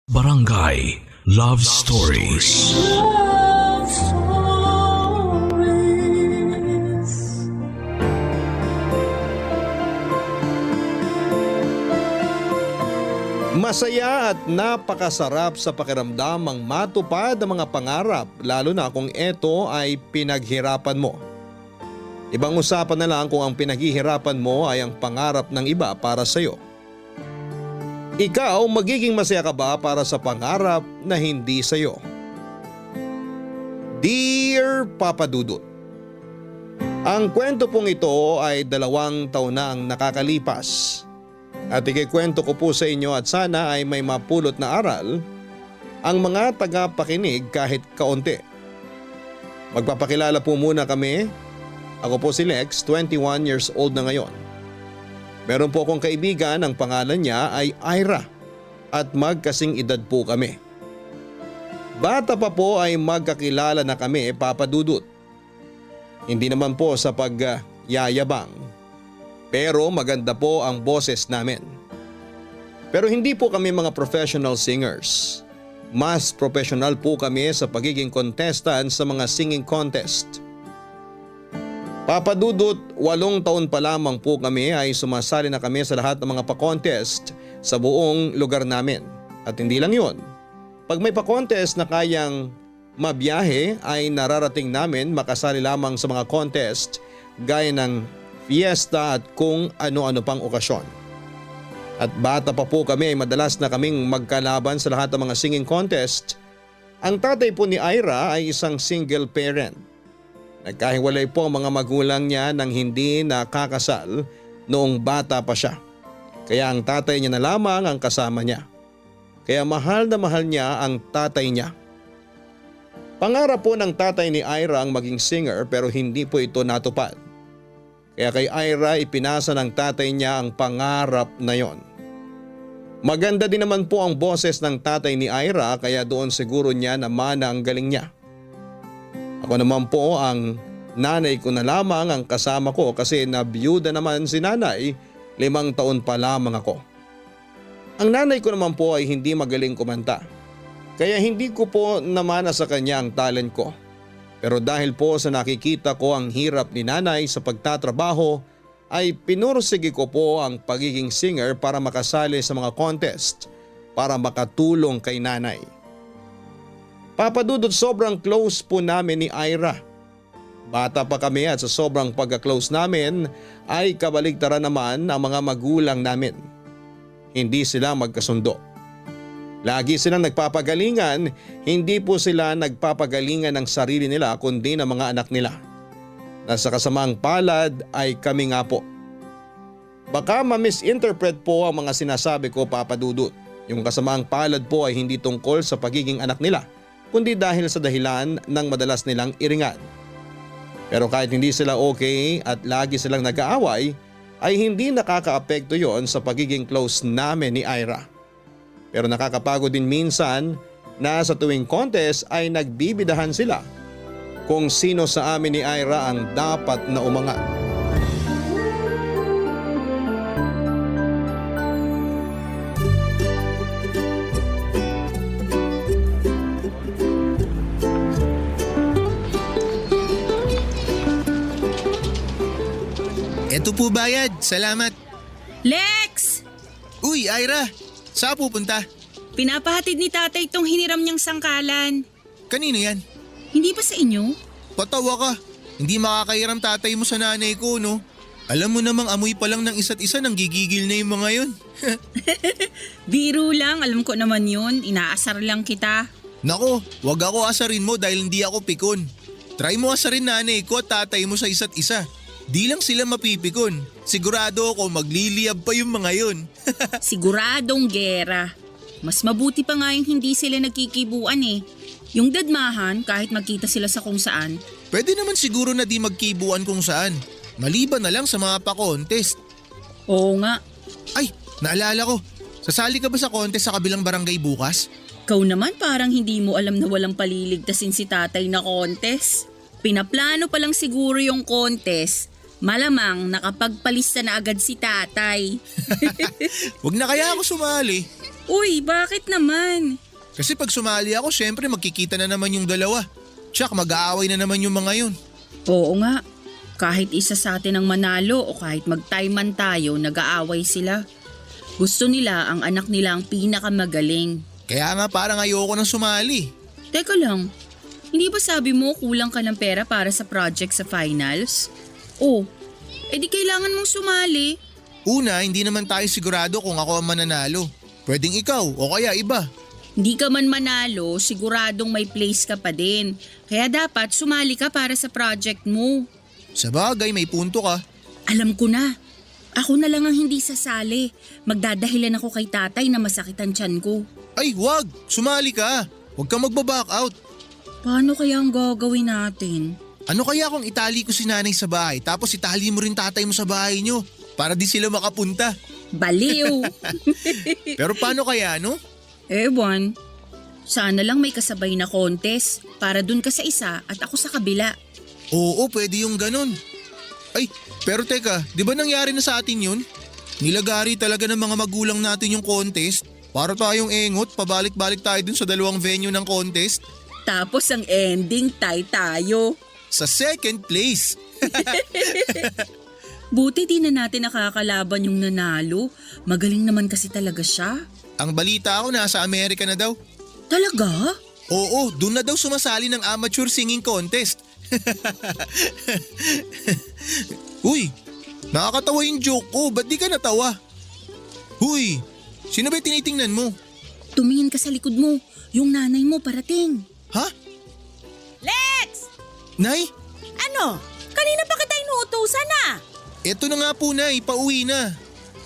Barangay Love Stories. Love Stories. Masaya at napakasarap sa pakiramdam ang matupad ang mga pangarap, lalo na kung ito ay pinaghirapan mo. Ibang usapan na lang kung ang pinaghihirapan mo ay ang pangarap ng iba para sa iyo. Ikaw, magiging masaya ka ba para sa pangarap na hindi sa iyo? Dear Papa Dudut, ang kwento pong ito ay 2 taon na ang nakakalipas. At ikikwento ko po sa inyo at sana ay may mapulot na aral ang mga tagapakinig kahit kaunti. Magpapakilala po muna kami. Ako po si Lex, 21 years old na ngayon. Meron po akong kaibigan, ang pangalan niya ay Ira at magkasing edad po kami. Bata pa po ay magkakilala na kami, Papa Dudut. Hindi naman po sa pagyayabang, pero maganda po ang boses namin. Pero hindi po kami mga professional singers. Mas professional po kami sa pagiging contestant sa mga singing contest. Papa Dudut, 8 taon pa lamang po kami ay sumasali na kami sa lahat ng mga pa-contest sa buong lugar namin. At hindi lang yun. Pag may pa-contest na kayang mabiyahe ay nararating namin makasali lamang sa mga contest gaya ng fiesta at kung ano-ano pang okasyon. At bata pa po kami ay madalas na kaming magkalaban sa lahat ng mga singing contest. Ang tatay po ni Ira ay isang single parent. Nagkahiwalay po ang mga magulang niya nang hindi nakakasal noong bata pa siya. Kaya ang tatay niya na lamang ang kasama niya. Kaya mahal na mahal niya ang tatay niya. Pangarap po ng tatay ni Ira ang maging singer pero hindi po ito natupad. Kaya kay Ira ipinasa ng tatay niya ang pangarap na yon. Maganda din naman po ang boses ng tatay ni Ira kaya doon siguro niya namana ang galing niya. Ako naman po ang nanay ko na lamang ang kasama ko kasi nabiyuda naman si nanay, 5 taon pa lamang ako. Ang nanay ko naman po ay hindi magaling kumanta. Kaya hindi ko po namana sa kanya ang talent ko. Pero dahil po sa nakikita ko ang hirap ni nanay sa pagtatrabaho ay pinursige ko po ang pagiging singer para makasali sa mga contest para makatulong kay nanay. Papa Dudut, sobrang close po namin ni Ira. Bata pa kami at sa sobrang pagka-close namin ay kabaligtaran naman ang mga magulang namin. Hindi sila magkasundo. Lagi silang nagpapagalingan, hindi po sila nagpapagalingan ng sarili nila kundi ng mga anak nila. Nasa kasamaang palad ay kami nga po. Baka ma-misinterpret po ang mga sinasabi ko, Papa Dudut. Yung kasamaang palad po ay hindi tungkol sa pagiging anak nila, kundi dahil sa dahilan ng madalas nilang iringan. Pero kahit hindi sila okay at lagi silang nag-aaway, ay hindi nakakaapekto yon sa pagiging close namin ni Ira. Pero nakakapagod din minsan na sa tuwing contest ay nagbibidahan sila kung sino sa amin ni Ira ang dapat na umangat. Eto po bayad, salamat. Lex! Uy, Ira, saan pupunta? Pinapahatid ni tatay itong hiniram niyang sangkalan. Kanino yan? Hindi ba sa inyo? Patawa ka, hindi makakairam tatay mo sa nanay ko, no? Alam mo namang amoy pa lang ng isa't isa nang gigigil na yung mga yun. Biro lang, alam ko naman yun. Inaasar lang kita. Nako, wag ako asarin mo dahil hindi ako pikon. Try mo asarin nanay ko at tatay mo sa isa't isa. Di lang sila mapipikon. Sigurado ako magliliyab pa yung mga yun. Siguradong gera. Mas mabuti pa nga yung hindi sila nagkikibuan eh. Yung dadmahan, kahit magkita sila sa kung saan. Pwede naman siguro na di magkibuan kung saan. Maliban na lang sa mga pa-contest. Oo nga. Ay, naalala ko. Sasali ka ba sa contest sa kabilang barangay bukas? Kau naman parang hindi mo alam na walang paliligtasin si tatay na contest. Pinaplano pa lang siguro yung contest. Malamang nakapagpalista na agad si tatay. Wag na kaya ako sumali. Uy, bakit naman? Kasi pag sumali ako, syempre magkikita na naman yung dalawa. Tsak, mag-aaway na naman yung mga yun. Oo nga. Kahit isa sa atin ang manalo o kahit mag-tie man tayo, nag-aaway sila. Gusto nila ang anak nila ang pinakamagaling. Kaya nga parang ayoko nang sumali. Teka lang, hindi ba sabi mo kulang ka ng pera para sa project sa finals? Oh, edi kailangan mong sumali. Una, hindi naman tayo sigurado kung ako ang mananalo. Pwedeng ikaw o kaya iba. Hindi ka man manalo, siguradong may place ka pa din. Kaya dapat sumali ka para sa project mo. Sa bagay, may punto ka. Alam ko na. Ako na lang ang hindi sasali. Magdadahilan ako kay tatay na masakit ang tiyan ko. Ay, wag! Sumali ka! Huwag kang magbaback out. Paano kaya ang gagawin natin? Ano kaya kung itali ko si nanay sa bahay tapos itali mo rin tatay mo sa bahay nyo para di sila makapunta? Baliw! Pero paano kaya, no? Ewan. Sana lang may kasabay na contest para dun ka sa isa at ako sa kabila. Oo, pwede yung ganun. Ay, pero teka, di ba nangyari na sa atin yun? Nilagari talaga ng mga magulang natin yung contest para tayong engot, pabalik-balik tayo dun sa dalawang venue ng contest. Tapos ang ending, tie tayo. Sa second place. Buti di na natin nakakalaban yung nanalo. Magaling naman kasi talaga siya. Ang balita ko nasa Amerika na daw. Talaga? Oo, dun na daw sumasali ng amateur singing contest. Uy, nakakatawa yung joke ko. Ba't di ka natawa? Huy, sino ba tinitingnan mo? Tumingin ka sa likod mo. Yung nanay mo parating. Ha? Lex! Nay? Ano? Kanina pa kita inuutusan na. Eto na nga po, Nay. Pauwi na.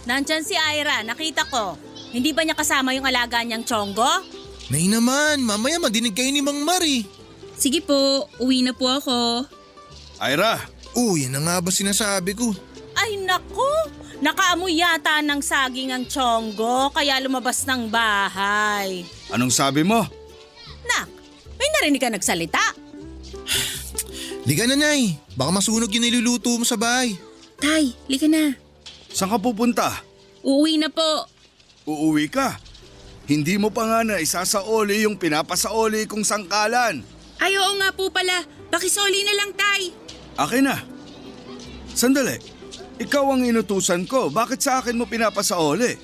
Nandyan si Ira, nakita ko. Hindi ba niya kasama yung alaga niyang Chonggo? Nay naman, mamaya madinig kayo ni Mang Mari. Sige po, uwi na po ako. Ira, Yan na nga ba sinasabi ko? Ay naku! Nakaamoy yata ng saging ang Chonggo kaya lumabas ng bahay. anong sabi mo? Nak, may narinig ka nagsalita? Liga na, Nay. Baka masunog yung niluluto mo sa bahay. Tay, lika na. Saan ka pupunta? Uuwi na po. Uuwi ka? Hindi mo pa nga na isasaoli yung pinapasaoli kong sangkalan. Ay, oo nga po pala. Pakisoli na lang, tay. Akin na. Sandali. Ikaw ang inutusan ko. Bakit sa akin mo pinapasaoli?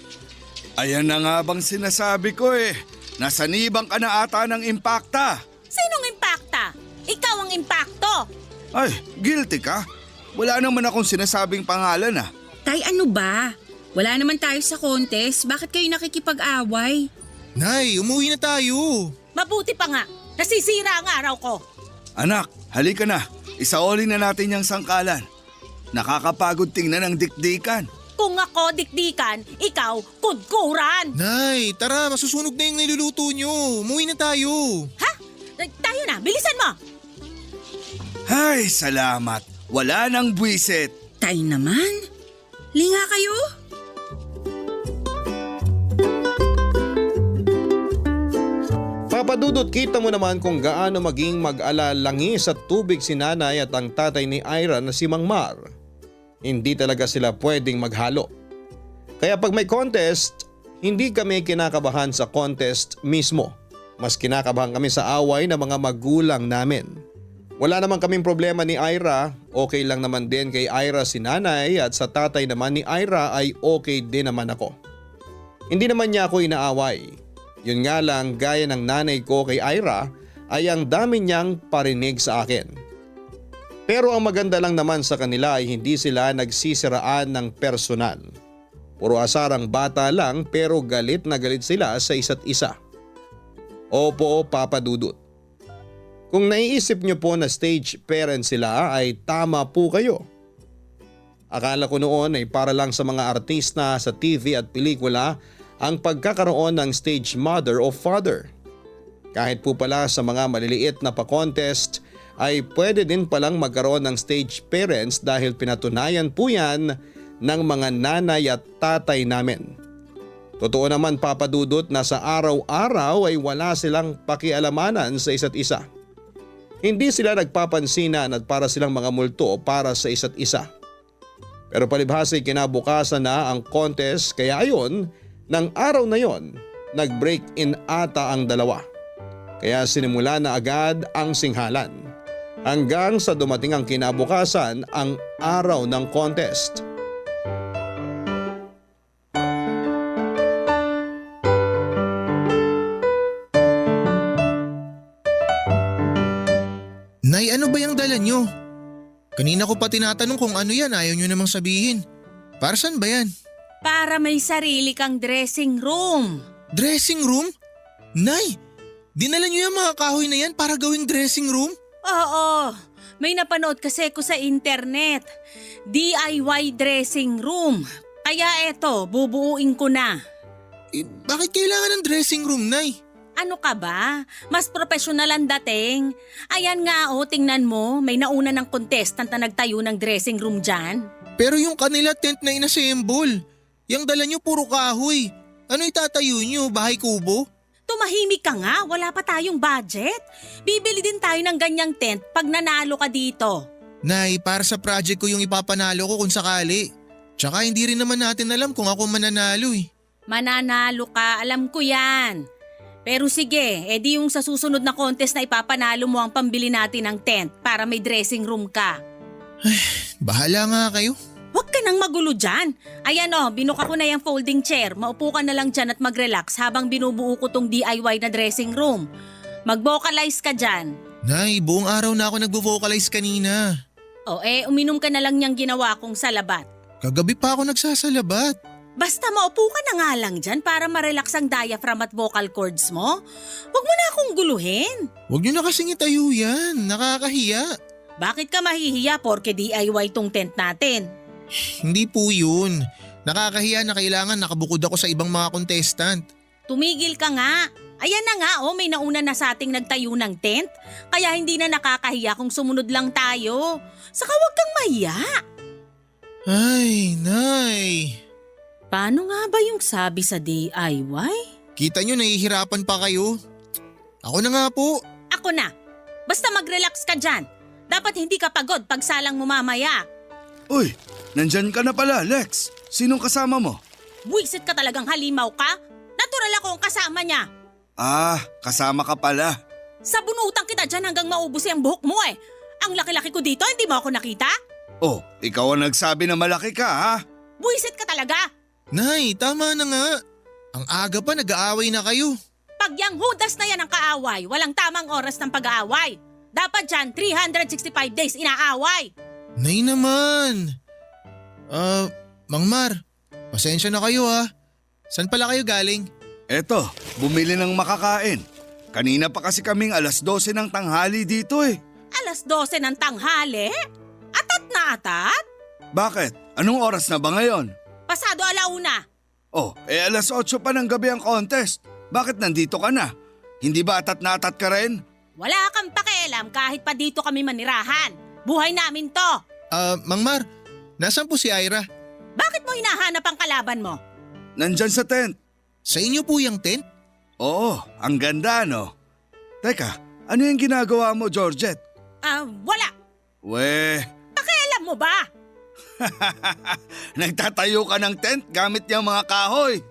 Ayan na nga bang sinasabi ko eh. Nasanibang ka na ata ng impakta. Sinong impakta? Ikaw ang impakto. Ay, guilty ka? Wala naman akong sinasabing pangalan ah. Tay, ano ba? Wala naman tayo sa contest. Bakit kayo nakikipag-away? Nay, umuwi na tayo. Mabuti pa nga. Nasisira ang araw ko. Anak, halika na. Isaoli na natin yung sangkalan. Nakakapagod tingnan ng dikdikan. Kung ako dikdikan, ikaw kudkuran. Nay, tara, masusunog na yung niluluto nyo. Umuwi na tayo. Ha? Tayo na, bilisan mo. Ay, salamat. Wala nang buwisit. Tay naman? Linga kayo? Papadudot, kita mo naman kung gaano maging mag-alalangi sa tubig si nanay at ang tatay ni Ira na si Mang Mar. Hindi talaga sila pwedeng maghalo. Kaya pag may contest, hindi kami kinakabahan sa contest mismo. Mas kinakabahan kami sa away ng mga magulang namin. Wala naman kaming problema ni Ira, okay lang naman din kay Ira si nanay at sa tatay naman ni Ira ay okay din naman ako. Hindi naman niya ako inaaway. Yun nga lang, gaya ng nanay ko kay Ira ay ang dami niyang parinig sa akin. Pero ang maganda lang naman sa kanila ay hindi sila nagsisiraan ng personal. Puro asarang bata lang pero galit na galit sila sa isa't isa. Opo, Papa Dudut. Kung naiisip niyo po na stage parent sila ay tama po kayo. Akala ko noon ay para lang sa mga artista sa TV at pelikula ang pagkakaroon ng stage mother o father. Kahit po pala sa mga maliliit na pa-contest ay pwede din palang magkaroon ng stage parents dahil pinatunayan po yan ng mga nanay at tatay namin. Totoo naman, Papa Dudut, na sa araw-araw ay wala silang pakialamanan sa isa't isa. Hindi sila nagpapansinan at para silang mga multo para sa isa't isa. Pero palibhasa ay kinabukasan na ang contest kaya ayon, ng araw na yon, nag-break-in ata ang dalawa. Kaya sinimula na agad ang singhalan. Hanggang sa dumating ang kinabukasan ang araw ng contest. Nay, ano ba yung dala nyo? Kanina ko pa tinatanong kung ano yan, ayaw nyo namang sabihin. Para saan ba yan? Para may sarili kang dressing room. Dressing room? Nay, dinala nyo yung mga kahoy na yan para gawing dressing room? Oo, may napanood kasi ko sa internet. DIY dressing room. Kaya eto, bubuuin ko na. Bakit kailangan ng dressing room, Nay? Ano ka ba? Mas profesional ang dating. Ayan nga tingnan mo, may nauna ng contestant na nagtayo ng dressing room dyan. Pero yung kanila tent na inassemble, yung dala nyo puro kahoy. Ano itatayo nyo, bahay kubo? Tumahimik ka nga, wala pa tayong budget. Bibili din tayo ng ganyang tent pag nanalo ka dito. Nay, para sa project ko yung ipapanalo ko kung sakali. Tsaka hindi rin naman natin alam kung ako mananalo eh. Mananalo ka, alam ko yan. Pero sige, edi yung sa susunod na contest na ipapanalo mo ang pambili natin ng tent para may dressing room ka. Bahala nga kayo. Huwag ka nang magulo dyan. Ayan binuka ko na yung folding chair. Maupo ka na lang dyan at mag-relax habang binubuo ko tong DIY na dressing room. Mag-vocalize ka dyan. Nay, buong araw na ako nagvo-vocalize kanina. Uminom ka na lang niyang ginawa kong salabat. Kagabi pa ako nagsasalabat. Basta maupo ka na nga lang dyan para ma-relax ang diaphragm at vocal cords mo. Huwag mo na akong guluhin. Huwag nyo na kasing itayo yan, nakakahiya. Bakit ka mahihiya porke DIY tong tent natin? Hindi po yun. Nakakahiya na kailangan nakabukod ako sa ibang mga contestant. Tumigil ka nga. Ayan na nga may nauna na sa ating nagtayo ng tent. Kaya hindi na nakakahiya kung sumunod lang tayo. Saka huwag kang mahiya. Ay, Nay. Paano nga ba yung sabi sa DIY? Kita nyo nahihirapan pa kayo. Ako na nga po. Ako na. Basta mag-relax ka dyan. Dapat hindi ka pagod pag salang mo mamaya. Uy, nandyan ka na pala, Lex. Sinong kasama mo? Buisit ka talagang halimaw ka. Natural ako ang kasama niya. Ah, kasama ka pala. Sabunutan kita dyan hanggang maubos yung buhok mo eh. Ang laki-laki ko dito, hindi mo ako nakita? Oh, ikaw ang nagsabi na malaki ka, ha? Buisit ka talaga. Nay, tama na nga. Ang aga pa nag-aaway na kayo. Pag yang hudas na yan ang kaaway, walang tamang oras ng pag-aaway. Dapat dyan, 365 days inaaway. Nay naman. Mang Mar, pasensya na kayo ha. San pala kayo galing? Eto, bumili ng makakain. Kanina pa kasi kaming 12:00 ng tanghali dito eh. 12:00 ng tanghali? Atat na atat? Bakit? Anong oras na ba ngayon? Pasado 1:00. Oh, 8:00 pa ng gabi ang contest. Bakit nandito ka na? Hindi ba atat na atat ka rin? Wala kang pakialam kahit pa dito kami manirahan. Buhay namin to. Mang Mar, nasaan po si Ira? Bakit mo hinahanap ang kalaban mo? Nandyan sa tent. Sa inyo po yung tent? Oo, ang ganda no? Teka, ano yung ginagawa mo, Georgette? Wala. Weh, Pakialam mo ba? nagtatayo ka ng tent gamit yung mga kahoy.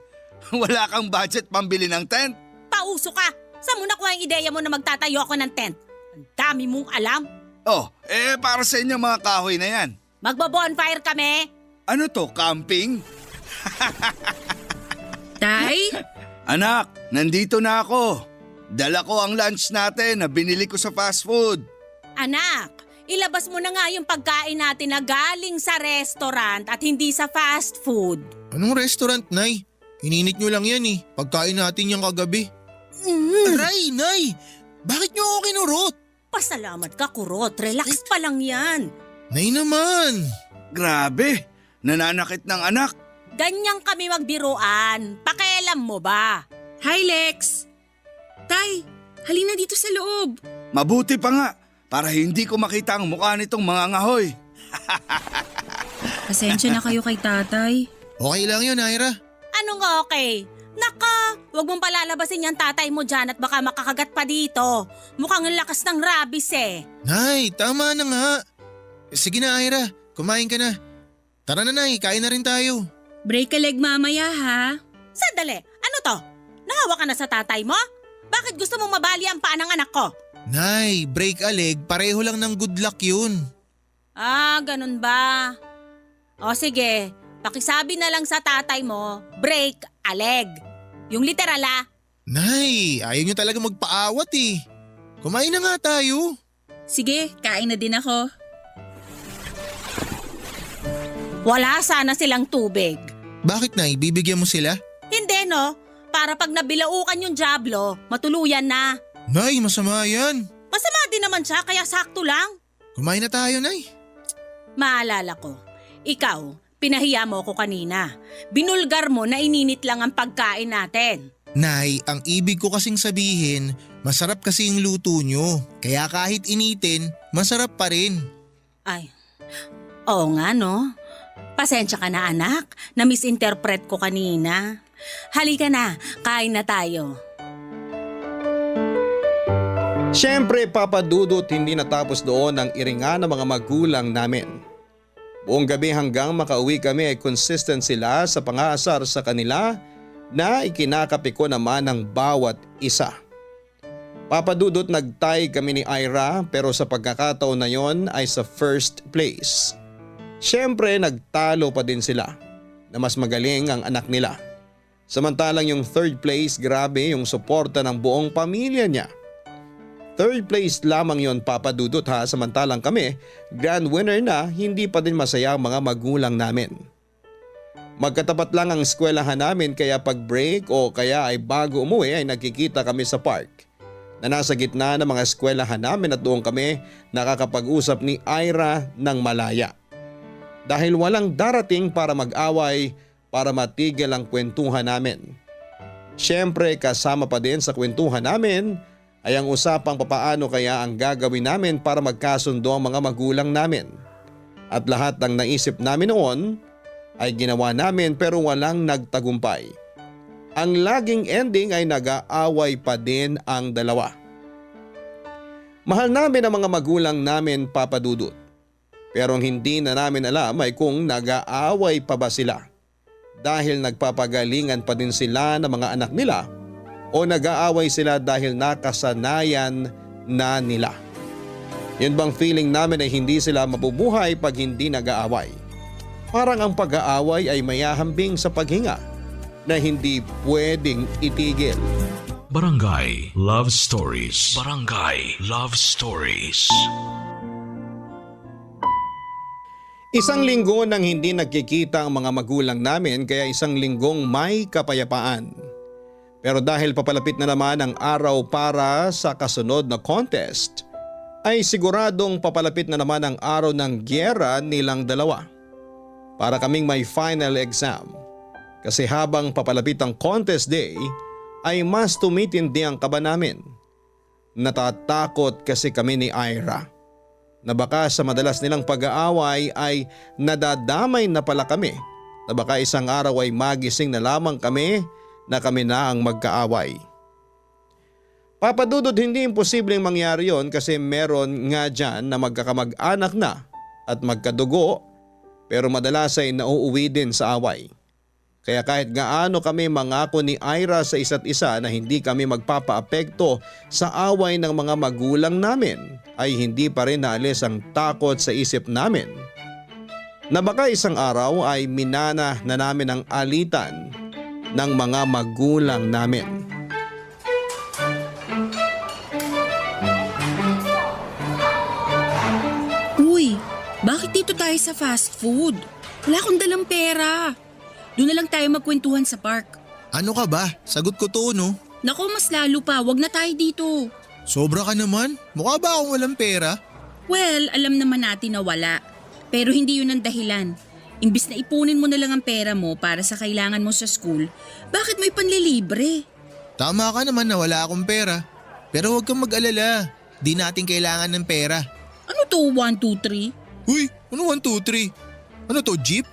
Wala kang budget pambili ng tent. Pauso ka. Saan mo nakuha ang ideya mo na magtatayo ako ng tent? Ang dami mong alam. Oh, para sa inyo mga kahoy na yan. Magbo-bonfire kami. Ano to, camping? Tay? Anak, nandito na ako. Dala ko ang lunch natin na binili ko sa fast food. Anak, ilabas mo na nga yung pagkain natin na galing sa restaurant at hindi sa fast food. Anong restaurant, Nay? Hininit nyo lang yan eh. Pagkain natin yung kagabi. Aray, Nay! Bakit nyo ako kinurot? Pasalamat ka, kurot. Relax pa lang yan. Nay naman! Grabe, nananakit ng anak. Ganyang kami magbiruan. Pakialam mo ba? Hi, Lex! Tay, halina dito sa loob. Mabuti pa nga, para hindi ko makita ang mukha nitong mga ngahoy. Pasensya na kayo kay tatay. Okay lang yun, Ira. Anong okay? Naka, huwag mong palalabasin yung tatay mo dyan at baka makakagat pa dito. Mukhang ang lakas ng rabies eh. Nay, tama na nga. Sige na, Ira. Kumain ka na. Tara na, Nay. Kain na rin tayo. Break a leg mamaya ha. Sandali, ano to? Nahawa ka na sa tatay mo? Bakit gusto mong mabali ang paa ng anak ko? Nay, break a leg, pareho lang ng good luck yun. Ah, ganun ba? O sige, pakisabi na lang sa tatay mo, break a leg. Yung literal ah. Nay, ayaw niyo talaga magpaawat eh. Kumain na nga tayo. Sige, kain na din ako. Wala sana silang tubig. Bakit, Nay? Bibigyan mo sila? Hindi no, para pag nabilaukan yung Diablo, matuluyan na. Nay, masama yan. Masama din naman siya kaya sakto lang. Kumain na tayo, Nay. Maalala ko, ikaw, pinahiya mo ko kanina. Binulgar mo na ininit lang ang pagkain natin. Nay, ang ibig ko kasing sabihin, masarap kasi yung luto nyo. Kaya kahit initin, masarap pa rin. Ay, oo nga no. Pasensya ka na anak, na-misinterpret ko kanina. Halika na, kain na tayo. Siyempre, Papa Dudut, hindi natapos doon ang iringan ng mga magulang namin. Buong gabi hanggang makauwi kami ay consistent sila sa pangaasar sa kanila na ikinakapi ko naman ng bawat isa. Papa Dudut, nagtay kami ni Ira pero sa pagkakataon na yon ay sa first place. Siyempre nagtalo pa din sila na mas magaling ang anak nila. Samantalang yung third place, grabe yung suporta ng buong pamilya niya. Third place lamang yon, Papa Dudut ha, samantalang kami, grand winner na, hindi pa din masaya ang mga magulang namin. Magkatapat lang ang eskwelahan namin kaya pag break o kaya ay bago umuwi ay nagkikita kami sa park na nasa gitna ng mga eskwelahan namin at doon kami nakakapag-usap ni Ira ng malaya. Dahil walang darating para mag-away para matigil ang kwentuhan namin. Siyempre kasama pa din sa kwentuhan namin ay ang usapang papaano kaya ang gagawin namin para magkasundo ang mga magulang namin. At lahat ng naisip namin noon ay ginawa namin pero walang nagtagumpay. Ang laging ending ay nag-aaway pa din ang dalawa. Mahal namin ang mga magulang namin, Papa Dudut. Pero ang hindi na namin alam ay kung nag-aaway pa ba sila dahil nagpapagalingan pa din sila ng mga anak nila o nag-aaway sila dahil nakasanayan na nila. Yun bang feeling namin ay hindi sila mabubuhay pag hindi nag-aaway? Parang ang pag-aaway ay mayahambing sa paghinga na hindi pwedeng itigil. Barangay Love Stories. Barangay Love Stories. Isang linggo nang hindi nagkikita ang mga magulang namin kaya isang linggong may kapayapaan. Pero dahil papalapit na naman ang araw para sa kasunod na contest, ay siguradong papalapit na naman ang araw ng giyera nilang dalawa. Para kaming may final exam. Kasi habang papalapit ang contest day, ay mas tumitindi ang kaba namin. Natatakot kasi kami ni Ira na baka sa madalas nilang pag-aaway ay nadadamay na pala kami, na baka isang araw ay magising na lamang kami na kami na ang magkaaway. Papa Dudut, hindi imposibleng mangyari yon kasi meron nga dyan na magkakamag-anak na at magkadugo pero madalas ay nauuwi din sa away. Kaya kahit gaano kami mangako ni Ira sa isa't isa na hindi kami magpapaapekto sa away ng mga magulang namin, ay hindi pa rin naalis ang takot sa isip namin na baka isang araw ay minana na namin ang alitan ng mga magulang namin. Uy, bakit dito tayo sa fast food? Wala akong dalang pera. Doon na lang tayo magkwentuhan sa park. Ano ka ba? Sagot ko to, no? Naku, mas lalo pa. Wag na tayo dito. Sobra ka naman. Mukha ba akong walang pera? Well, alam naman natin na wala. Pero hindi yun ang dahilan. Imbis na ipunin mo na lang ang pera mo para sa kailangan mo sa school, bakit may panlilibre? Tama ka naman na wala akong pera. Pero huwag kang mag-alala. Di natin kailangan ng pera. Ano to, 1, 2, 3? Uy, ano 1, 2, 3? Ano to, jeep?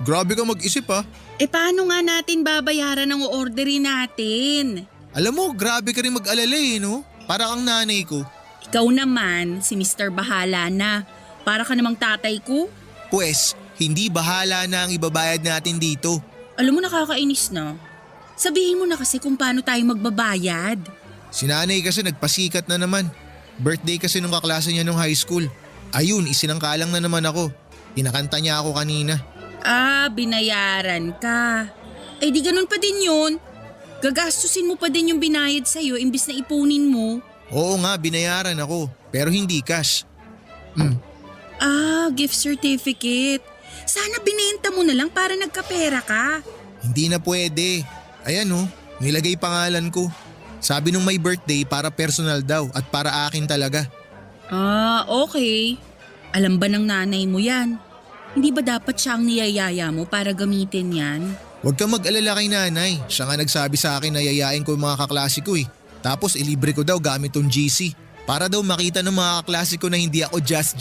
Grabe ka mag-isip ha. Paano nga natin babayaran ang orderin natin? Alam mo, grabe ka rin mag-alala eh, no? Para kang nanay ko. Ikaw naman, si Mr. Bahala na. Para ka namang tatay ko. Pwes, hindi bahala na ang ibabayad natin dito. Alam mo, nakakainis na. Sabihin mo na kasi kung paano tayo magbabayad. Si nanay kasi nagpasikat na naman. Birthday kasi nung kaklase niya nung high school. Ayun, isinangkalang na naman ako. Kinakanta niya ako kanina. Ah, binayaran ka. Eh di ganun pa din yun. Gagastusin mo pa din yung binayad sa'yo imbis na ipunin mo. Oo nga, binayaran ako. Pero hindi cash. Ah, gift certificate. Sana binenta mo na lang para nagkapera ka. Hindi na pwede. Ayan oh, nilagay pangalan ko. Sabi nung may birthday para personal daw at para akin talaga. Ah, okay. Alam ba ng nanay mo yan? Hindi ba dapat siya ang niyayaya mo para gamitin yan? Huwag kang mag-alala kay nanay. Siya nga nagsabi sa akin na yayain ko yung mga kaklase ko eh. Tapos ilibre ko daw gamit tong GC. Para daw makita ng mga kaklase ko na hindi ako just.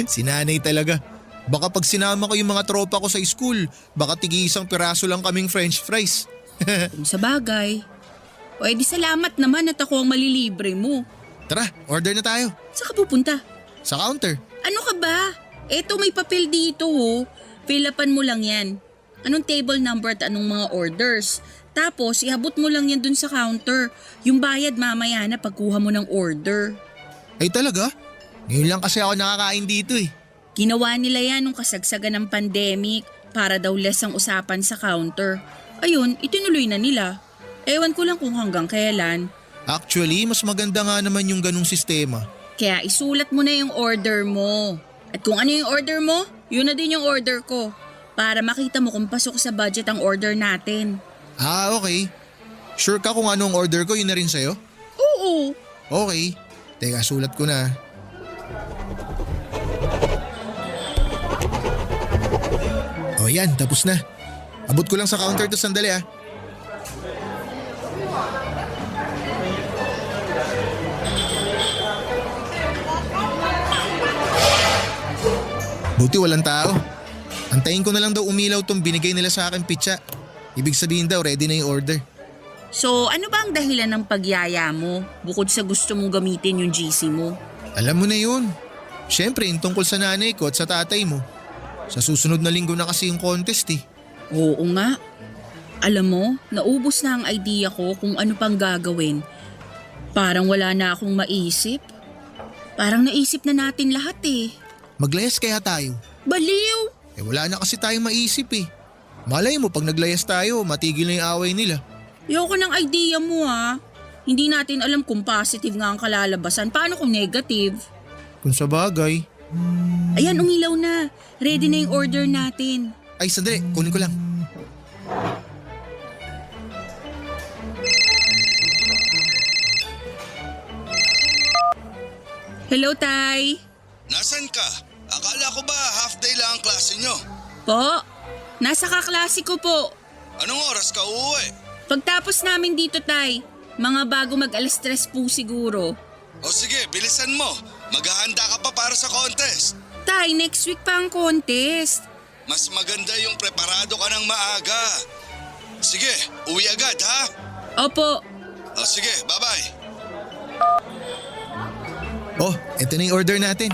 Si nanay talaga. Baka pag sinama ko yung mga tropa ko sa school, baka tig-isang piraso lang kaming french fries. Kung sa bagay. O edi salamat naman at ako ang malilibre mo. Tara, order na tayo. Saan ka pupunta? Sa counter. Ano ka ba? Eto may papel dito ho. Fill upan mo lang yan. Anong table number at anong mga orders. Tapos ihabot mo lang yan dun sa counter. Yung bayad mamaya na pagkuha mo ng order. Ay talaga? Ngayon lang kasi ako nakakain dito eh. Ginawa nila yan nung kasagsagan ng pandemic para daw less ang usapan sa counter. Ayun, itinuloy na nila. Ewan ko lang kung hanggang kailan. Actually, mas maganda nga naman yung ganung sistema. Kaya isulat mo na yung order mo. At kung ano yung order mo, yun na din yung order ko. Para makita mo kung pasok sa budget ang order natin. Ah, okay. Sure ka kung anong order ko, yun na rin sa'yo? Oo. Okay. Teka, sulat ko na. O yan, tapos na. Abot ko lang sa counter to sandali ah. Buti walang tao. Antayin ko na lang daw umilaw tong binigay nila sa akin pitsa. Ibig sabihin daw ready na yung order. So ano ba ang dahilan ng pagyaya mo bukod sa gusto mong gamitin yung GC mo? Alam mo na yun. Siyempre, yung tungkol sa nanay ko at sa tatay mo. Sa susunod na linggo na kasi yung contest eh. Oo nga. Alam mo, naubos na ang idea ko kung ano pang gagawin. Parang wala na akong maisip. Parang naisip na natin lahat eh. Maglayas kaya tayo? Baliw! Eh wala na kasi tayong maisip eh. Malay mo pag naglayas tayo, matigil na yung away nila. Ayoko ng idea mo ha. Hindi natin alam kung positive nga ang kalalabasan. Paano kung negative? Kung sa bagay. Ayan, umilaw na. Ready na yung order natin. Ay sandali, kunin ko lang. Hello, Tay. Nasaan ka? Akala ko ba half day lang ang klase nyo? Po, nasa kaklase ko po. Anong oras ka uuwi? Pagtapos namin dito, Tay, mga bago mag-alas 3 po siguro. O sige, bilisan mo. Maghahanda ka pa para sa contest. Tay, next week pa ang contest. Mas maganda yung preparado ka ng maaga. Sige, uwi agad ha? Opo. O sige, bye-bye. Oh, eto na yung order natin.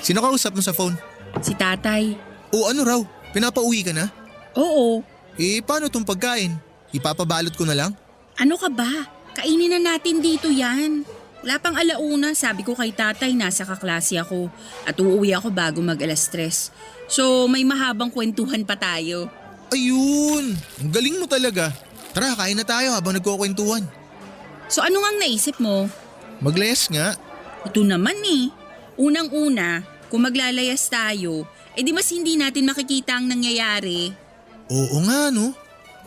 Sino kausap mo sa phone? Si Tatay. O ano raw, pinapauwi ka na? Oo. Eh paano tong pagkain? Ipapabalot ko na lang? Ano ka ba? Kainin na natin dito yan. Wala pang alauna, sabi ko kay Tatay nasa kaklase ako at uuwi ako bago mag-alas 3. So may mahabang kwentuhan pa tayo. Ayun, ang galing mo talaga. Tara, kain na tayo habang nagkukwentuhan. So ano ngang naisip mo? Maglayas nga. Ito naman eh. Unang-una, kung maglalayas tayo, di mas hindi natin makikita ang nangyayari. Oo nga no.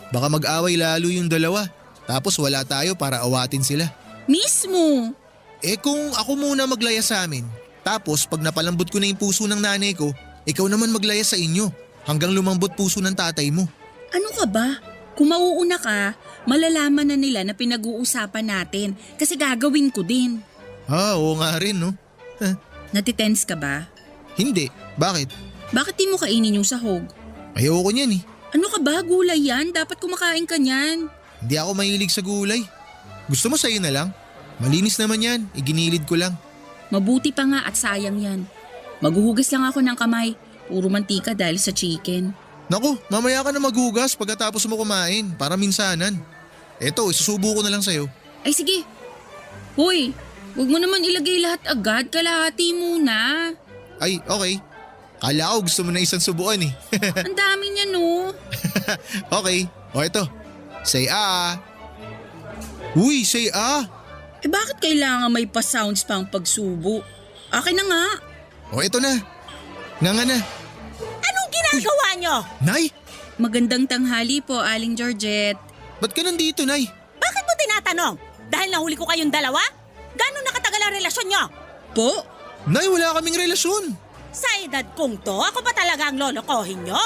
Baka mag-away lalo yung dalawa. Tapos wala tayo para awatin sila. Mismo! Eh kung ako muna maglayas sa amin, tapos pag napalambot ko na yung puso ng nanay ko, ikaw naman maglayas sa inyo hanggang lumambot puso ng tatay mo. Ano ka ba? Kung mauuna ka, malalaman na nila na pinag-uusapan natin kasi gagawin ko din. Ah, oo nga rin no. Natitense ka ba? Hindi. Bakit? Bakit di mo kainin yung sahog? Ayoko niyan eh. Ano ka ba? Gulay yan. Dapat kumakain ka niyan. Hindi ako mahilig sa gulay. Gusto mo sa'yo na lang? Malinis naman yan. Iginilid ko lang. Mabuti pa nga at sayang yan. Maghuhugas lang ako ng kamay. Puro mantika dahil sa chicken. Naku, mamaya ka na maghugas pagkatapos mo kumain para minsanan. Eto, isusubo ko na lang sa'yo. Ay sige. Hoy, huwag mo naman ilagay lahat agad, kalahati muna. Ay, okay. Kala ko gusto mo na isang subuan eh. Ang dami niya no. Okay, o eto. Say ah. Uy, say ah. Eh bakit kailangan may pa-sounds pa ang pagsubo? Akin na nga. O eto na. Nga na. Anong ginagawa nyo? Nay, Magandang tanghali po, Aling Georgette. ba't ka nandito, Nay? Bakit mo tinatanong? Dahil nahuli ko kayong dalawa? Gano'n nakatagal ang relasyon nyo? Po? Nay, wala kaming relasyon. Sa edad kong to, ako ba talaga ang lolokohin nyo?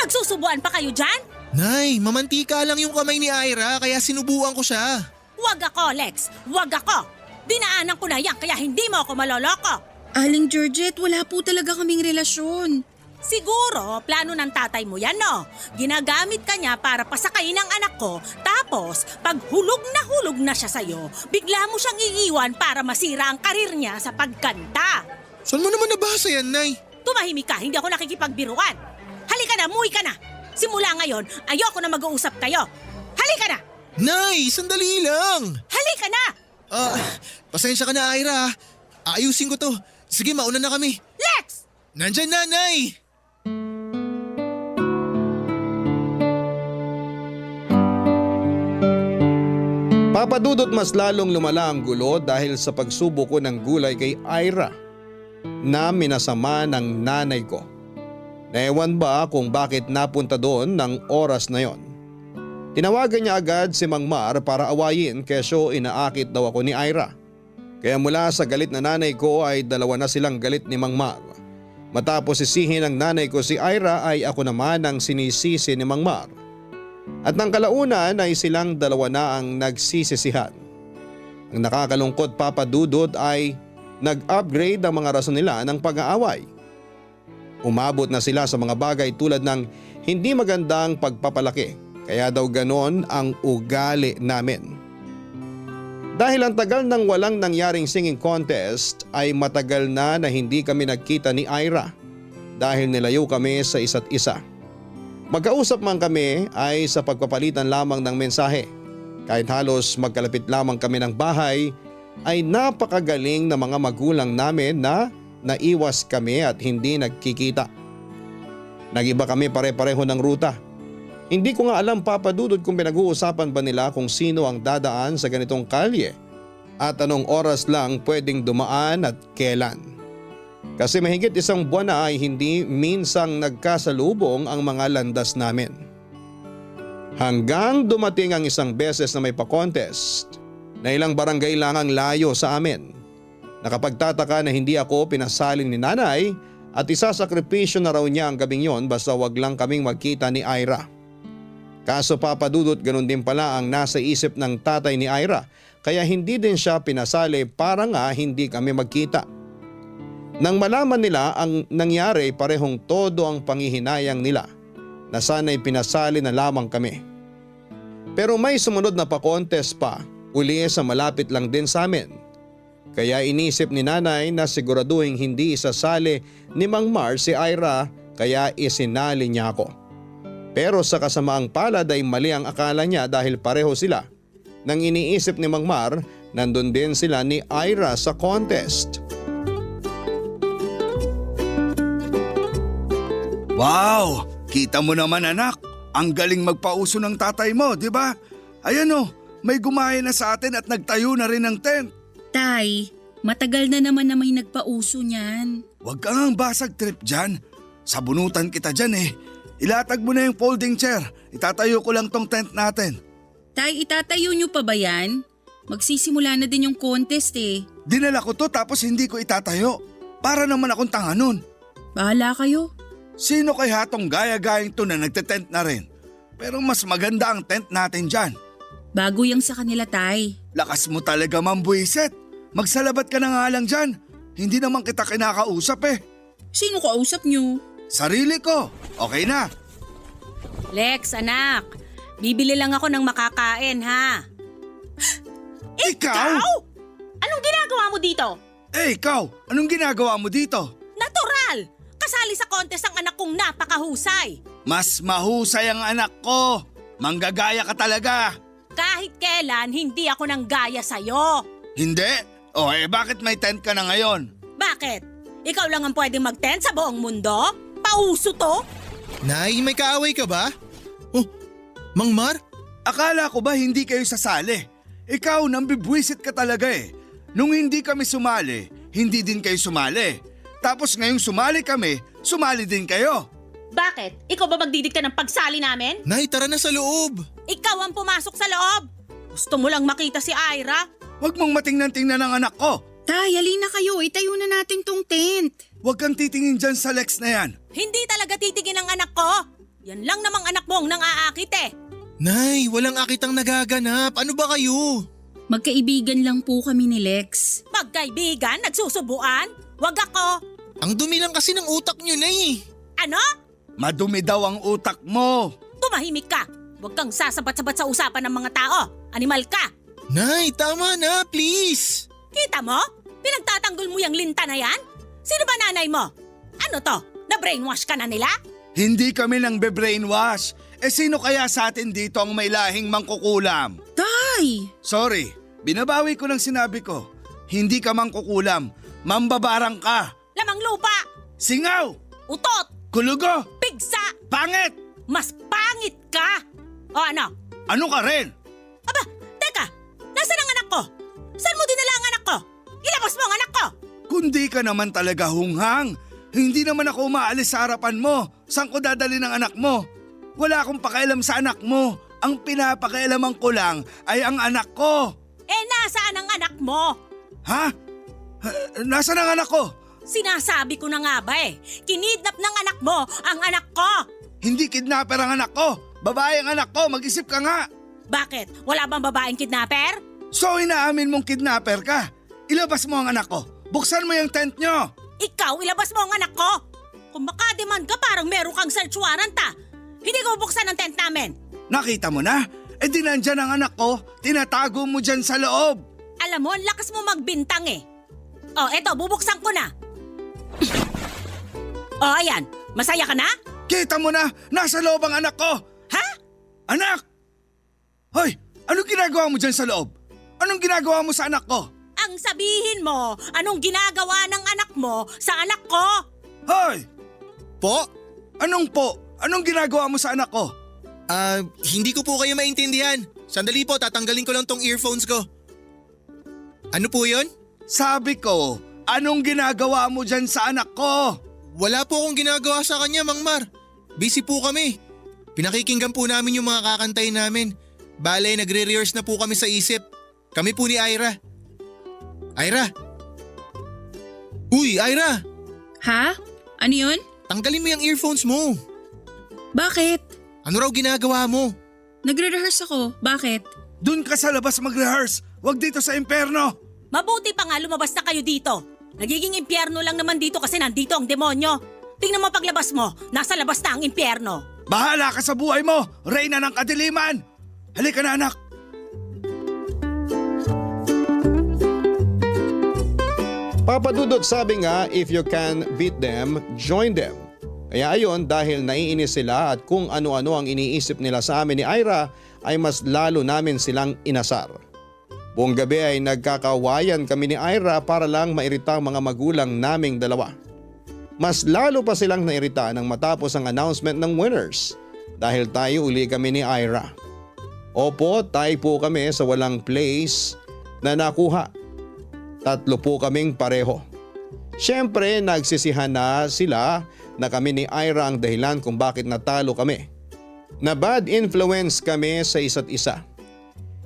Nagsusubuan pa kayo dyan? Nay, mamantika lang yung kamay ni Ira kaya sinubuan ko siya. Huwag ako, Lex. Huwag ako. Dinaanan ko na yan kaya hindi mo ako maloloko. Aling Georgette, wala po talaga kaming relasyon. Siguro, plano ng tatay mo yan, no? Ginagamit ka niya para pasakayin ang anak ko, tapos pag hulog na siya sa'yo, bigla mo siyang iiwan para masira ang karir niya sa pagkanta. Saan mo naman nabasa yan, Nay? Tumahimik ka, hindi ako nakikipagbiruan. Halika na, umuwi ka na. Simula ngayon, ayoko na mag-uusap kayo. Halika na! Nay, sandali lang. Halika na! Pasensya ka na, Ira. Aayusin ko to. Sige, mauna na kami. Lex! Nandyan na, Nay! Papadudot mas lalong lumala ang gulo dahil sa pagsubo ko ng gulay kay Ira na minasama ng nanay ko. Naewan ba kung bakit napunta doon ng oras na yon? Tinawagan niya agad si Mang Mar para awayin kesyo inaakit daw ako ni Ira. Kaya mula sa galit na nanay ko ay dalawa na silang galit ni Mang Mar. Matapos sisihin ng nanay ko si Ira ay ako naman ang sinisisi ni Mang Mar. At ng kalaunan ay silang dalawa na ang nagsisisihan. Ang nakakalungkot papadudod ay nag-upgrade ang mga rason nila ng pag-aaway. Umabot na sila sa mga bagay tulad ng hindi magandang pagpapalaki, kaya daw ganon ang ugali namin. Dahil ang tagal nang walang nangyaring singing contest ay matagal na hindi kami nagkita ni Ira dahil nilayo kami sa isa't isa. Magkausap man kami ay sa pagpapalitan lamang ng mensahe. Kahit halos magkalapit lamang kami ng bahay ay napakagaling na mga magulang namin na naiwas kami at hindi nagkikita. Nagiba kami pare-pareho ng ruta. Hindi ko nga alam papadudod kung pinag-uusapan ba nila kung sino ang dadaan sa ganitong kalye at anong oras lang pwedeng dumaan at kailan. Kasi mahigit isang buwan na ay hindi minsang nagkasalubong ang mga landas namin. Hanggang dumating ang isang beses na may pa-contest na ilang barangay lang ang layo sa amin. Nakapagtataka na hindi ako pinasalin ni nanay at isasakripisyo na raw niya ang gabing yon basta wag lang kaming magkita ni Ira. Kaso papadudot ganun din pala ang nasa isip ng tatay ni Ira kaya hindi din siya pinasali para nga hindi kami magkita. Nang malaman nila ang nangyari parehong todo ang panghihinayang nila na sana'y pinasali na lamang kami. Pero may sumunod na pa-contest pa uli sa malapit lang din sa amin. Kaya inisip ni nanay na siguraduhin hindi isasali ni Mang Mar si Ira kaya isinali niya ako. Pero sa kasamaang palad ay mali ang akala niya dahil pareho sila. Nang iniisip ni Mang Mar, nandun din sila ni Ira sa contest. Wow! Kita mo naman anak, ang galing magpauso ng tatay mo, di ba? Ayan o, may gumaya na sa atin at nagtayo na rin ng tent. Tay, matagal na naman na may nagpauso niyan. Huwag kang basag trip dyan. Sabunutan kita dyan eh. Ilatag mo na yung folding chair. Itatayo ko lang tong tent natin. Tay, itatayo niyo pa ba yan? Magsisimula na din yung contest eh. Dinala ko to tapos hindi ko itatayo. Para naman akong tanga nun. Bahala kayo. Sino kaya tong gaya-gayang to na nagte-tent na rin? Pero mas maganda ang tent natin dyan. Bago yang sa kanila, Tay. Lakas mo talaga, mambuiset. Magsalabat ka na nga lang dyan. Hindi naman kita kinakausap eh. Sino kausap niyo? Sarili ko. Okay na. Lex, anak. Bibili lang ako ng makakain, ha? Ikaw? Anong ginagawa mo dito? Ikaw, anong ginagawa mo dito? Natural! Kasali sa contest ang anak kong napakahusay. Mas mahusay ang anak ko. Manggagaya ka talaga. Kahit kailan, hindi ako nang gaya sa'yo. Hindi? O bakit may tent ka na ngayon? Bakit? Ikaw lang ang pwedeng mag-tent sa buong mundo? Pauso to? Nay, may kaaway ka ba? Oh, Mang Mar? Akala ko ba hindi kayo sasali? Ikaw, nambibwisit ka talaga eh. Nung hindi kami sumali, hindi din kayo sumali. Tapos ngayong sumali kami, sumali din kayo. Bakit? Ikaw ba magdidikta ng pagsali namin? Nay, tara na sa loob. Ikaw ang pumasok sa loob. Gusto mo lang makita si Ira? Huwag mong matingnan-tingnan ng anak ko. Tay, halina kayo. Itayo na natin tong tent. Huwag kang titingin dyan sa Lex na yan. Hindi talaga titigin ang anak ko. Yan lang namang anak mo ang nang-aakit eh. Nay, walang akitang nagaganap. Ano ba kayo? Magkaibigan lang po kami ni Lex. Magkaibigan, nagsusubuan? Wag ako. Ang dumi lang kasi ng utak nyo, Nay. Ano? Madumi daw ang utak mo. Tumahimik ka. Huwag kang sasabat-sabat sa usapan ng mga tao. Animal ka. Nay, tama na, please. Kita mo? Pinagtatanggol mo yung linta na yan? Sino ba nanay mo? Ano to? Na-brainwash ka na nila? Hindi kami nang be-brainwash. Sino kaya sa atin dito ang may lahing mangkukulam? Tay! Sorry, binabawi ko ng sinabi ko. Hindi ka mangkukulam, mambabarang ka. Lamang lupa! Singaw! Utot! Kulugo! Pigsa! Pangit! Mas pangit ka! O ano? Ano ka rin? Aba, teka! Nasaan ang anak ko? Saan mo dinala ang anak ko? Ilabas mo ang anak ko! Kundi ka naman talaga hunghang. Hindi naman ako umaalis sa harapan mo. Saan ko dadali ng anak mo? Wala akong pakialam sa anak mo. Ang pinapakialaman ko lang ay ang anak ko. Nasaan ang anak mo? Ha? Nasaan ang anak ko? Sinasabi ko na nga ba eh. Kinidnap ng anak mo ang anak ko! Hindi kidnapper ang anak ko. Babae ang anak ko, mag-isip ka nga. Bakit? Wala bang babaeng kidnapper? So inaamin mong kidnapper ka? Ilabas mo ang anak ko. Buksan mo yung tent nyo. Ikaw, ilabas mo ang anak ko! Kung makademand ka, parang meron kang search warrant ah! Hindi ko buksan ang tent namin! Nakita mo na? Di nandyan ang anak ko. Tinatago mo dyan sa loob. Alam mo, ang lakas mo magbintang eh. Oh, eto, bubuksan ko na. Oh, ayan. Masaya ka na? Kita mo na, nasa loob ang anak ko. Ha? Anak! Hoy, anong ginagawa mo dyan sa loob? Anong ginagawa mo sa anak ko? Ang sabihin mo, anong ginagawa ng anak mo sa anak ko? Hoy! Po? Anong po? Anong ginagawa mo sa anak ko? Hindi ko po kayo maintindihan. Sandali po, tatanggalin ko lang tong earphones ko. Ano po yun? Sabi ko, anong ginagawa mo dyan sa anak ko? Wala po akong ginagawa sa kanya, Mang Mar. Busy po kami. Pinakikinggan po namin yung mga kakantay namin. Bale, nagre-rehearse na po kami sa isip. Kami po ni Ira. Ira! Uy, Ira! Ha? Ano yun? Tanggalin mo yung earphones mo. Bakit? Ano raw ginagawa mo? Nagre-rehearse ako. Bakit? Doon ka sa labas mag-rehearse. Huwag dito sa imperno. Mabuti pa nga lumabas na kayo dito. Nagiging impyerno lang naman dito kasi nandito ang demonyo. Tingnan mo paglabas mo, nasa labas na ang impyerno. Bahala ka sa buhay mo, reyna ng kadiliman. Halika na anak. Papa Dudut, sabi nga, if you can beat them, join them. Kaya ayon, dahil naiinis sila at kung ano-ano ang iniisip nila sa amin ni Ira, ay mas lalo namin silang inasar. Buong gabi ay nagkakawayan kami ni Ira para lang mairita ang mga magulang naming dalawa. Mas lalo pa silang nairita nang matapos ang announcement ng winners dahil tayo uli kami ni Ira. Opo, tayo po kami sa walang place na nakuha. 3 po kaming pareho. Siyempre, nagsisihan na sila na kami ni Ira ang dahilan kung bakit natalo kami. Na bad influence kami sa isa't isa.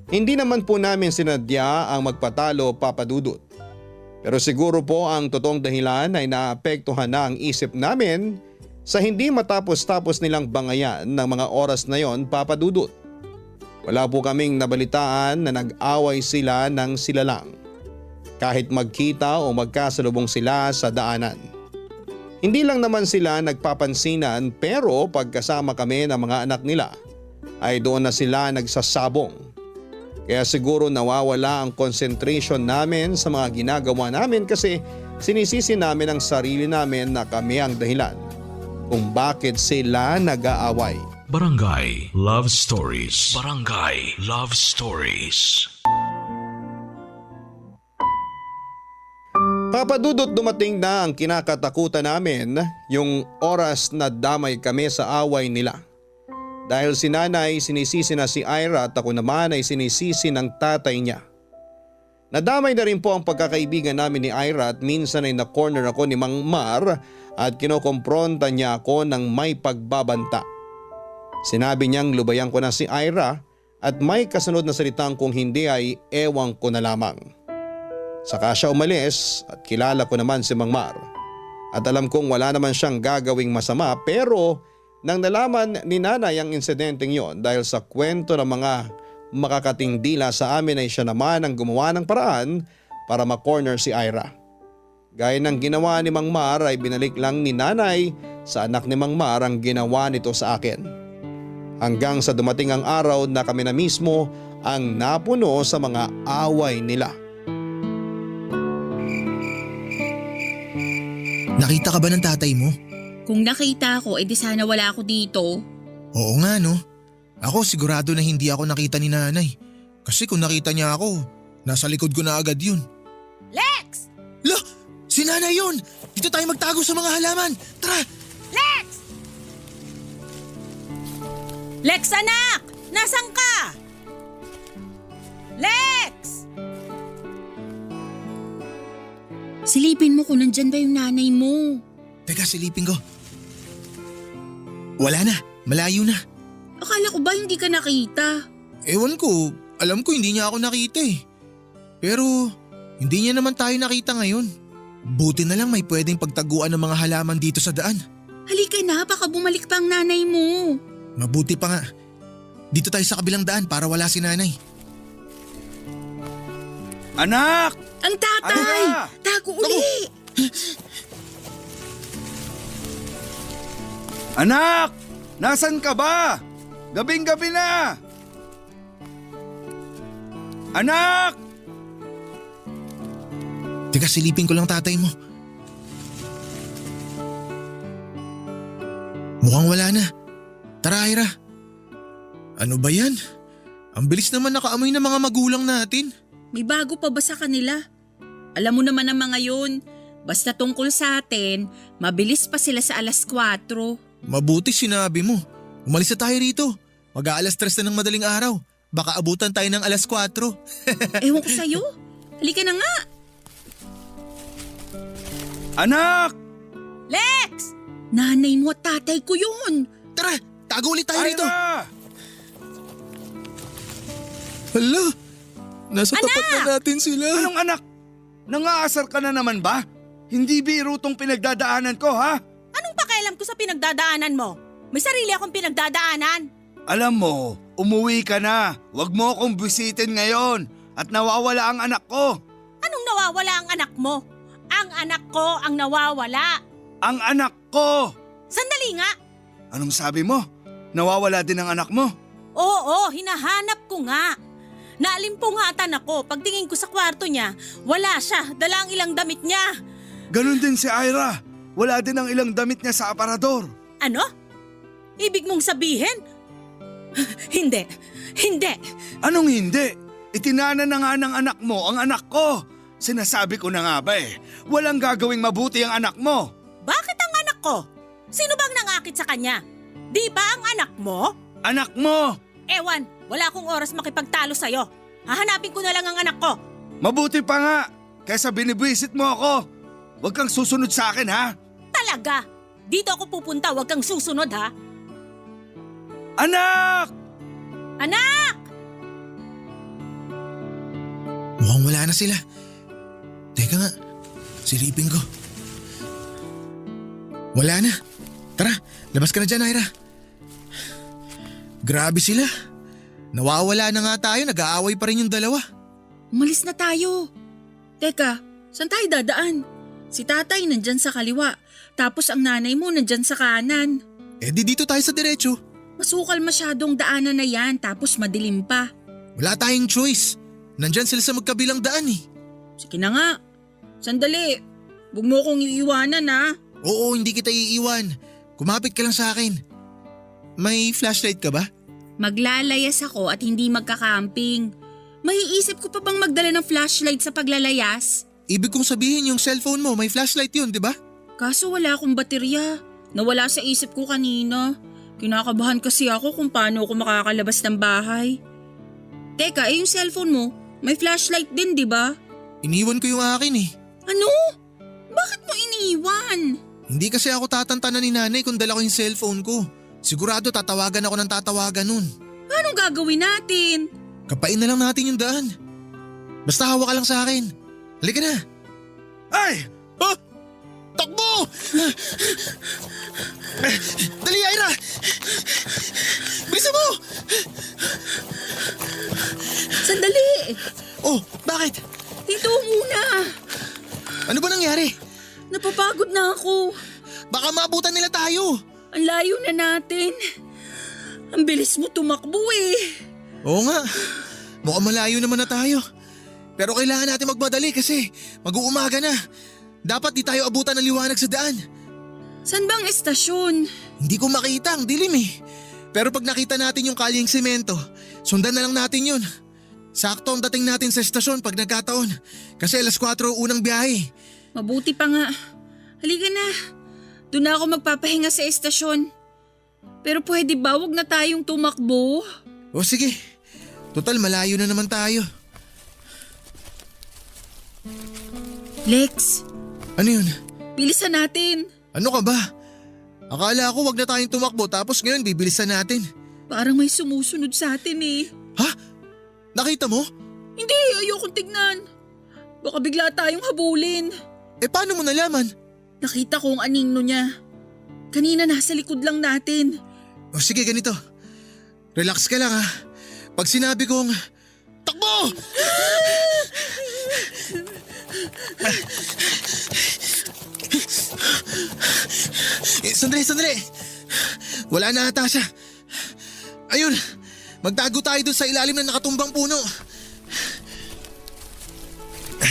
Hindi naman po namin sinadya ang magpatalo, Papa Dudut. Pero siguro po ang totoong dahilan ay naapektuhan na ang isip namin sa hindi matapos-tapos nilang bangayan ng mga oras na yon, Papa Dudut. Wala po kaming nabalitaan na nag-away sila ng sila lang. Kahit magkita o magkasalubong sila sa daanan. Hindi lang naman sila nagpapansinan pero pagkasama kami ng mga anak nila ay doon na sila nagsasabong. Kaya siguro nawawala ang concentration namin sa mga ginagawa namin kasi sinisisi namin ang sarili namin na kami ang dahilan kung bakit sila nag-aaway. Barangay Love Stories. Barangay Love Stories. Papadudot dumating na ang kinakatakutan namin, yung oras na damay kami sa away nila. Dahil si nanay sinisisi na si Ira at ako naman ay sinisisi ng tatay niya. Nadamay na rin po ang pagkakaibigan namin ni Ira at minsan ay na-corner ako ni Mang Mar at kinokompronta niya ako ng may pagbabanta. Sinabi niyang lubayan ko na si Ira at may kasunod na salitang kung hindi ay ewan ko na lamang. Saka siya umalis at kilala ko naman si Mang Mar. At alam kong wala naman siyang gagawing masama pero nang nalaman ni nanay ang insidenteng yon dahil sa kwento ng mga makakating dila sa amin ay siya naman ang gumawa ng paraan para ma-corner si Ira. Gaya ng ginawa ni Mang Mar ay binalik lang ni nanay sa anak ni Mang Mar ang ginawa nito sa akin. Hanggang sa dumating ang araw na kami na mismo ang napuno sa mga away nila. Nakita ka ba ng tatay mo? Kung nakita ko, edi sana wala ako dito. Oo nga no. Ako sigurado na hindi ako nakita ni nanay. Kasi kung nakita niya ako, nasa likod ko na agad yun. Lex! Lo! Si nanay yun! Dito tayo magtago sa mga halaman! Tara! Lex! Lex anak! Nasaan ka? Lex! Silipin mo kung nandyan ba yung nanay mo. Teka, silipin ko. Wala na, malayo na. Akala ko ba hindi ka nakita? Ewan ko, alam ko hindi niya ako nakita eh. Pero hindi niya naman tayo nakita ngayon. Buti na lang may pwedeng pagtaguan ng mga halaman dito sa daan. Halika na, baka bumalik pa ang nanay mo. Mabuti pa nga. Dito tayo sa kabilang daan para wala si nanay. Anak! Ang tatay! Ano ba? Tago uli! Anak! Nasaan ka ba? Gabing-gabi na! Anak! Teka, silipin ko lang tatay mo. Mukhang wala na. Tara, Ira. Ano ba yan? Ang bilis naman nakaamoy ng mga magulang natin. May bago pa ba sa kanila? Alam mo naman ang mga yun. Basta tungkol sa atin, mabilis pa sila sa 4:00. Mabuti sinabi mo. Umalis na tayo rito. Mag-aalas 3 na ng madaling araw. Baka abutan tayo ng 4:00. Ewan ko sa'yo. Halika na nga. Anak! Lex! Nanay mo at tatay ko yun. Tara, tago ulit tayo rito. Ira! Hala, nasa tapat na natin sila. Anong anak? Nangaasar ka na naman ba? Hindi biro tong pinagdadaanan ko, ha? Anong pakialam ko sa pinagdadaanan mo? May sarili akong pinagdadaanan. Alam mo, umuwi ka na. Huwag mo akong bisitin ngayon at nawawala ang anak ko. Anong nawawala ang anak mo? Ang anak ko ang nawawala. Ang anak ko! Sandali nga. Anong sabi mo? Nawawala din ang anak mo? Oo, hinahanap ko nga. Naalimpungatan ako. Pagtingin ko sa kwarto niya, wala siya. Dala ang ilang damit niya. Ganon din si Ira. Wala din ang ilang damit niya sa aparador. Ano? Ibig mong sabihin? Hindi. Anong hindi? Itinana na nga ng anak mo ang anak ko. Sinasabi ko na nga ba eh, walang gagawing mabuti ang anak mo. Bakit ang anak ko? Sino bang nangakit sa kanya? Di ba ang anak mo? Anak mo! Ewan, wala akong oras makipagtalo sa'yo. Hahanapin ko na lang ang anak ko. Mabuti pa nga, kaysa binibwisit mo ako. Huwag kang susunod sa akin ha. Talaga? Dito ako pupunta, huwag kang susunod ha. Anak! Anak! Mukhang wala na sila. Teka nga, silipin ko. Wala na. Tara, labas ka na dyan, Ira. Grabe sila. Nawawala na nga tayo, nag-aaway pa rin yung dalawa. Umalis na tayo. Teka, saan tayo dadaan? Si tatay nandyan sa kaliwa, tapos ang nanay mo nandyan sa kanan. Eh di dito tayo sa diretso. Masukal masyadong daanan na yan, tapos madilim pa. Wala tayong choice. Nandyan sila sa magkabilang daan eh. Sige na nga. Sandali. Huwag mo kong iiwanan ha. Oo, hindi kita iiwan. kumapit ka lang sa akin. May flashlight ka ba? Maglalayas ako at hindi magkakamping. Maiisip ko pa bang magdala ng flashlight sa paglalayas? Ibig kong sabihin yung cellphone mo, may flashlight yun, di ba? Kaso wala akong baterya. Nawala sa isip ko kanina. Kinakabahan kasi ako kung paano ako makakalabas ng bahay. Teka, yung cellphone mo, may flashlight din, di ba? Iniwan ko yung akin eh. Ano? Bakit mo iniwan? Hindi kasi ako tatantanan ni nanay kung dala ko yung cellphone ko. Sigurado tatawagan ako ng tatawagan nun. Anong gagawin natin? Kapain na lang natin yung daan. Basta hawak ka lang sa akin. Halika na. Ay! Oh! Takbo! Dali, Ira! Bilisan mo! Sandali! Oh, bakit? Dito muna! Ano ba nangyari? Napapagod na ako. Baka maabutan nila tayo. Ang layo na natin. Ang bilis mo tumakbo eh. Oo nga. Mukhang malayo naman na tayo. Pero kailangan natin magmadali kasi mag-uumaga na. Dapat di tayo abutan ng liwanag sa daan. San bang estasyon? Hindi ko makita, ang dilim eh. Pero pag nakita natin yung kalyeng semento, sundan na lang natin yun. Sakto ang dating natin sa estasyon pag nagkataon. Kasi alas 4 unang biyahe. Mabuti pa nga. Halika na. Doon na ako magpapahinga sa estasyon. Pero pwede ba wag na tayong tumakbo? O sige, total malayo na naman tayo. Lex, Ano yun? bilisan natin. Ano ka ba? Akala ko wag na tayong tumakbo tapos ngayon bibilisan natin. Parang may sumusunod sa atin eh. Ha? Nakita mo? Hindi, ayokong tignan. Baka bigla tayong habulin. Eh paano mo nalaman? Nakita ko ang anino niya. Kanina nasa likod lang natin. O sige ganito. Relax ka lang ha. Pag sinabi kong, takbo! Sandali. Wala na ata siya. Ayun, magtago tayo doon sa ilalim ng nakatumbang puno.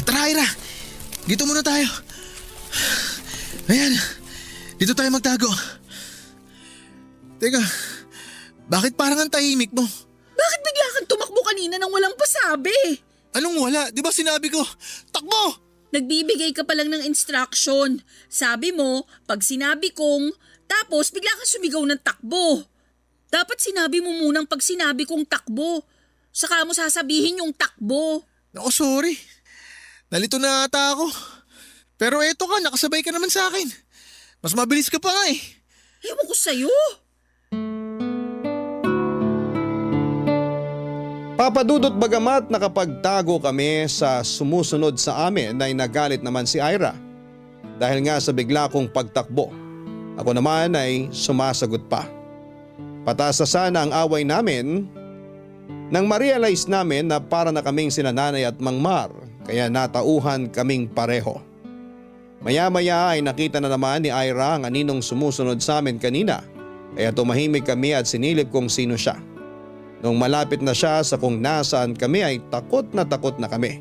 Tara Ira, dito muna tayo. Ayan, dito tayo magtago. Teka, bakit parang ang tahimik mo? Bakit bigla kang tumakbo kanina nang walang pasabi? Anong wala? Di ba sinabi ko, takbo! Nagbibigay ka pa lang ng instruction. Sabi mo, pag sinabi kong, tapos bigla kang sumigaw ng takbo. Dapat sinabi mo munang pag sinabi kong takbo. Saka mo sasabihin yung takbo. Ako sorry. Nalito na ata ako. Pero eto ka, nakasabay ka naman sa akin. Mas mabilis ka pa nga eh. Ewan ko sa'yo. Papadudot bagamat nakapagtago kami sa sumusunod sa amin ay nagalit naman si Ira. Dahil nga sa bigla kong pagtakbo. Ako naman ay sumasagot pa. Pataas na sana ang away namin nang ma-realize namin na para na kaming sina Nanay at Mang Mar kaya natauhan kaming pareho. Maya-maya ay nakita na naman ni Ira ang aninong sumusunod sa amin kanina kaya tumahimik kami at sinilip kung sino siya. Nung malapit na siya sa kung nasaan kami ay takot na kami.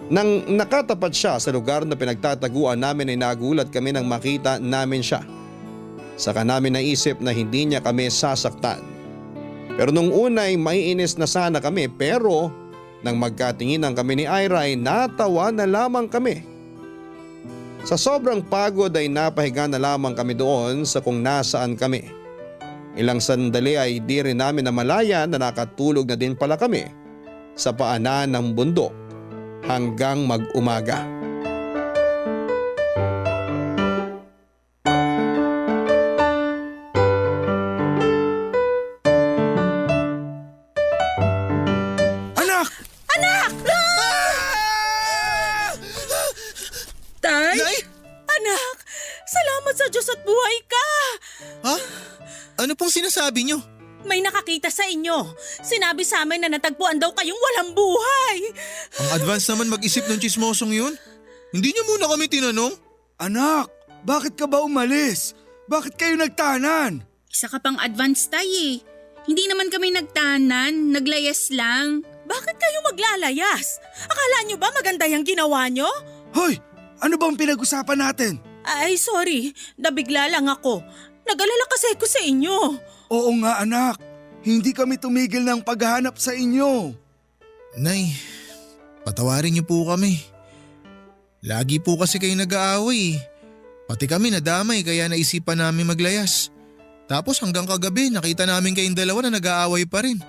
Nang nakatapat siya sa lugar na pinagtataguan namin ay nagulat kami nang makita namin siya. Saka namin naisip na hindi niya kami sasaktan. Pero nung una ay maiinis na sana kami pero nang magkatinginan kami ni Ira ay natawa na lamang kami. Sa sobrang pagod ay napahiga na lamang kami doon sa kung nasaan kami. Ilang sandali ay di rin namin namalayan na nakatulog na din pala kami sa paanan ng bundok hanggang mag-umaga. Anak! Tay? Nay? Anak, salamat sa Diyos at buhay ka. Ha? Ano pong sinasabi niyo? May nakakita sa inyo. Sinabi sa amin na natagpuan daw kayong walang buhay. Ang advance naman mag-isip ng chismosong yun. Hindi niyo muna kami tinanong? Anak, bakit ka ba umalis? Bakit kayo nagtanan? Isa ka pang advance tay eh. Hindi naman kami nagtanan, naglayas lang. Bakit kayo maglalayas? Akala nyo ba maganda yung ginawa nyo? Hoy, ano bang pinag-usapan natin? Ay, sorry. Nabigla lang ako. Nag-alala kasi ako sa inyo. Oo nga anak, hindi kami tumigil ng paghahanap sa inyo. Nay, patawarin niyo po kami. Lagi po kasi kayo nag-aaway eh. Pati kami nadamay kaya naisipan namin maglayas. Tapos hanggang kagabi nakita namin kayong dalawa na nag-aaway pa rin.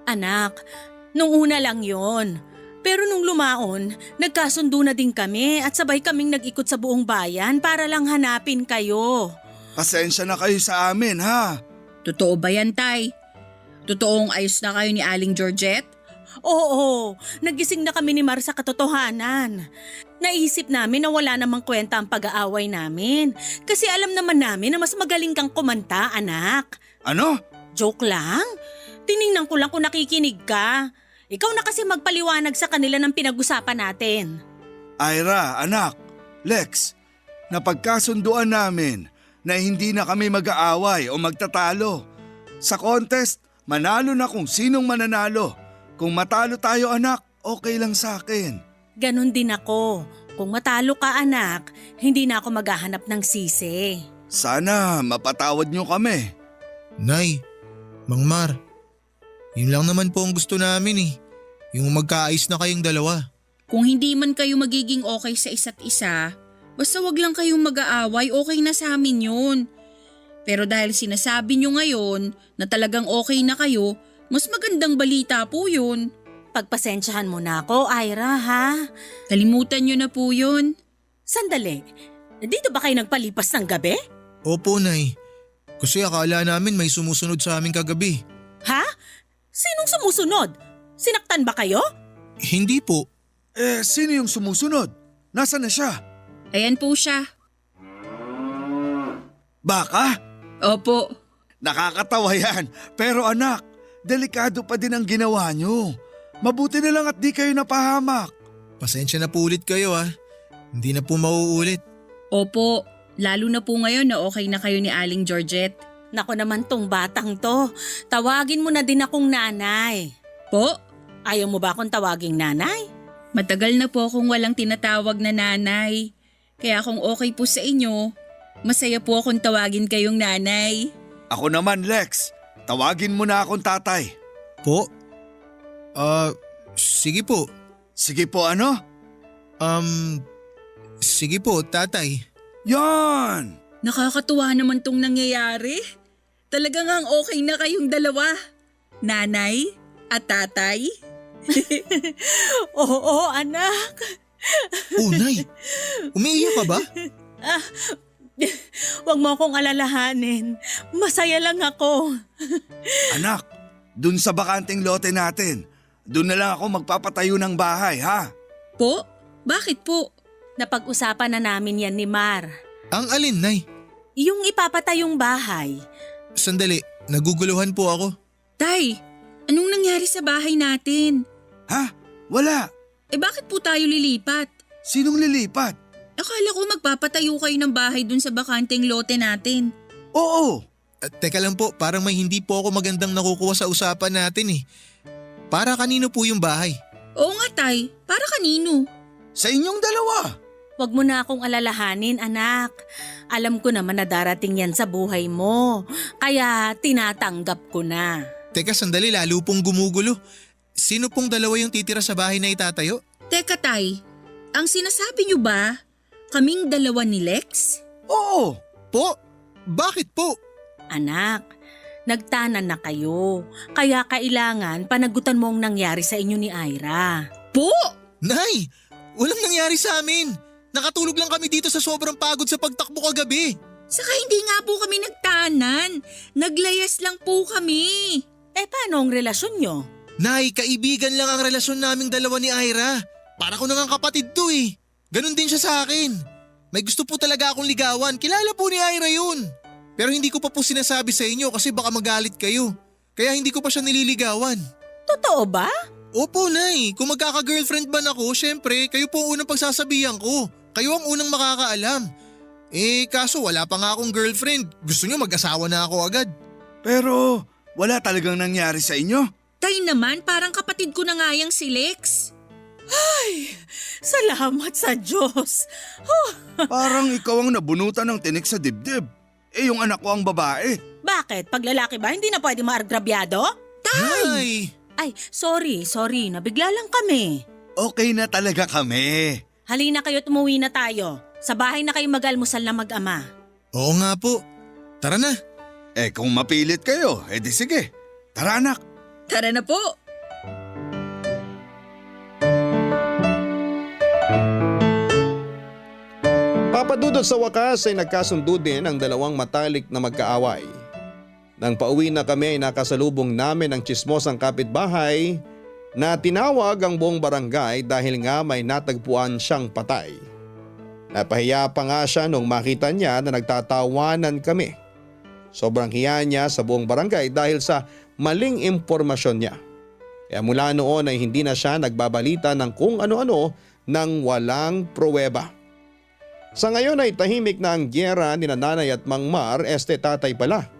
Anak, nung una lang yon. Pero nung lumaon, nagkasundo na din kami at sabay kaming nag-ikot sa buong bayan para lang hanapin kayo. Pasensya na kayo sa amin ha. Totoo ba yan, Tay? Totoong ayos na kayo ni Aling Georgette? Oo, nagising na kami ni Mar sa katotohanan. Naisip namin na wala namang kwenta ang pag-aaway namin. Kasi alam naman namin na mas magaling kang kumanta, anak. Ano? Joke lang? Tiningnan ko lang kung nakikinig ka. Ikaw na kasi magpaliwanag sa kanila ng pinag-usapan natin. Ira, anak, Lex, napagkasunduan namin na hindi na kami mag-aaway o magtatalo. Sa contest, manalo na kung sinong mananalo. Kung matalo tayo anak, okay lang sa akin. Ganon din ako. Kung matalo ka anak, hindi na ako maghahanap ng sisi. Sana mapatawad niyo kami. Nay, Mang Mar, yun lang naman po ang gusto namin eh. Yung magkaayos na kayong dalawa. Kung hindi man kayo magiging okay sa isa't isa, basta wag lang kayong mag-aaway, okay na sa amin yun. Pero dahil sinasabi nyo ngayon na talagang okay na kayo, mas magandang balita po yun. Pagpasensyahan mo na ako, Ira, ha? Kalimutan nyo na po yun. Sandali, dito ba kayo nagpalipas ng gabi? Opo, Nay. Kasi akala namin may sumusunod sa amin kagabi. Ha? Sinong sumusunod? Sinaktan ba kayo? Hindi po. Sino yung sumusunod? Nasaan na siya? Ayan po siya. Baka? Opo. Nakakatawa yan. Pero anak, delikado pa din ang ginawa niyo. Mabuti na lang at di kayo napahamak. Pasensya na po ulit kayo ha. Hindi na po mauulit. Opo, lalo na po ngayon na okay na kayo ni Aling Georgette. Nako naman tong batang to. Tawagin mo na din akong nanay. Po, Ayaw mo ba akong tawaging nanay? matagal na po akong walang tinatawag na nanay. Kaya kung okay po sa inyo, masaya po akong tawagin kayong nanay. Ako naman Lex, tawagin mo na akong tatay. Po? Sige po. Sige po ano? Sige po, tatay. Yan! Nakakatuwa naman tong nangyayari. Talagang ang okay na kayong dalawa. Nanay at tatay. Oo, anak. Oh, Nay. Umiiyak ka ba? Huwag mo akong alalahanin. Masaya lang ako. Anak, dun sa bakanting lote natin, dun na lang ako magpapatayo ng bahay ha? Po? Bakit po? Napag-usapan na namin yan ni Mar. Ang alin, Nay? Yung ipapatayong bahay. Sandali, naguguluhan po ako. Tay, anong nangyari sa bahay natin? Ha? Wala. Bakit po tayo lilipat? Sinong lilipat? Akala ko magpapatayo kayo ng bahay dun sa bakanteng lote natin. Oo. Teka lang po, parang may hindi po ako magandang nakukuha sa usapan natin eh. Para kanino po yung bahay? Oo nga tay, para kanino? Sa inyong dalawa. Huwag mo na akong alalahanin, anak. Alam ko naman na darating yan sa buhay mo. Kaya tinatanggap ko na. Teka sandali, lalo pong gumugulo. Sino pong dalawa yung titira sa bahay na itatayo? Teka tay, ang sinasabi niyo ba, kaming dalawa ni Lex? Oo. Po? Bakit po? Anak, nagtanan na kayo. Kaya kailangan panagutan mo ang nangyari sa inyo ni Ira. Po? Nay, walang nangyari sa amin. Nakatulog lang kami dito sa sobrang pagod sa pagtakbo kagabi. Saka hindi nga po kami nagtanan. Naglayas lang po kami. Paano ang relasyon nyo? Nay, kaibigan lang ang relasyon naming dalawa ni Ira. Para ko nang kapatid to eh. Ganon din siya sa akin. May gusto po talaga akong ligawan. Kilala po ni Ira yun. Pero hindi ko pa po sinasabi sa inyo kasi baka magalit kayo. Kaya hindi ko pa siya nililigawan. Totoo ba? Opo, Nay. Kung magkaka-girlfriend man ako, syempre, kayo po ang unang pagsasabihan ko. Kayo ang unang makakaalam. Kaso wala pa nga akong girlfriend. Gusto niyo mag-asawa na ako agad. Pero wala talagang nangyari sa inyo? Tay naman, parang kapatid ko na nga yang si Lex. Salamat sa Diyos. Parang ikaw ang nabunutan ng tinik sa dibdib. yung anak ko ang babae. Bakit? Pag lalaki ba, hindi na pwede maagrabyado? Ay! Ay, sorry. Nabigla lang kami. Okay na talaga kami. Halina kayo at umuwi na tayo. Sa bahay na kayo mag-almusal na mag-ama. Oo nga po. Tara na. Kung mapilit kayo, edi sige. Tara anak. Tara na po. Papadudot sa wakas ay nagkasundo din ang dalawang matalik na magkaaway. Nang pauwi na kami ay nakasalubong namin ang tsismosang kapitbahay na tinawag ang buong barangay dahil nga may natagpuan siyang patay. Napahiya pa nga siya nung makita niya na nagtatawanan kami. Sobrang hiya niya sa buong barangay dahil sa maling impormasyon niya. Kaya mula noon ay hindi na siya nagbabalita ng kung ano-ano nang walang pruweba. Sa ngayon ay tahimik na ang giyera ni Nanay at Mang Mar, tatay pala.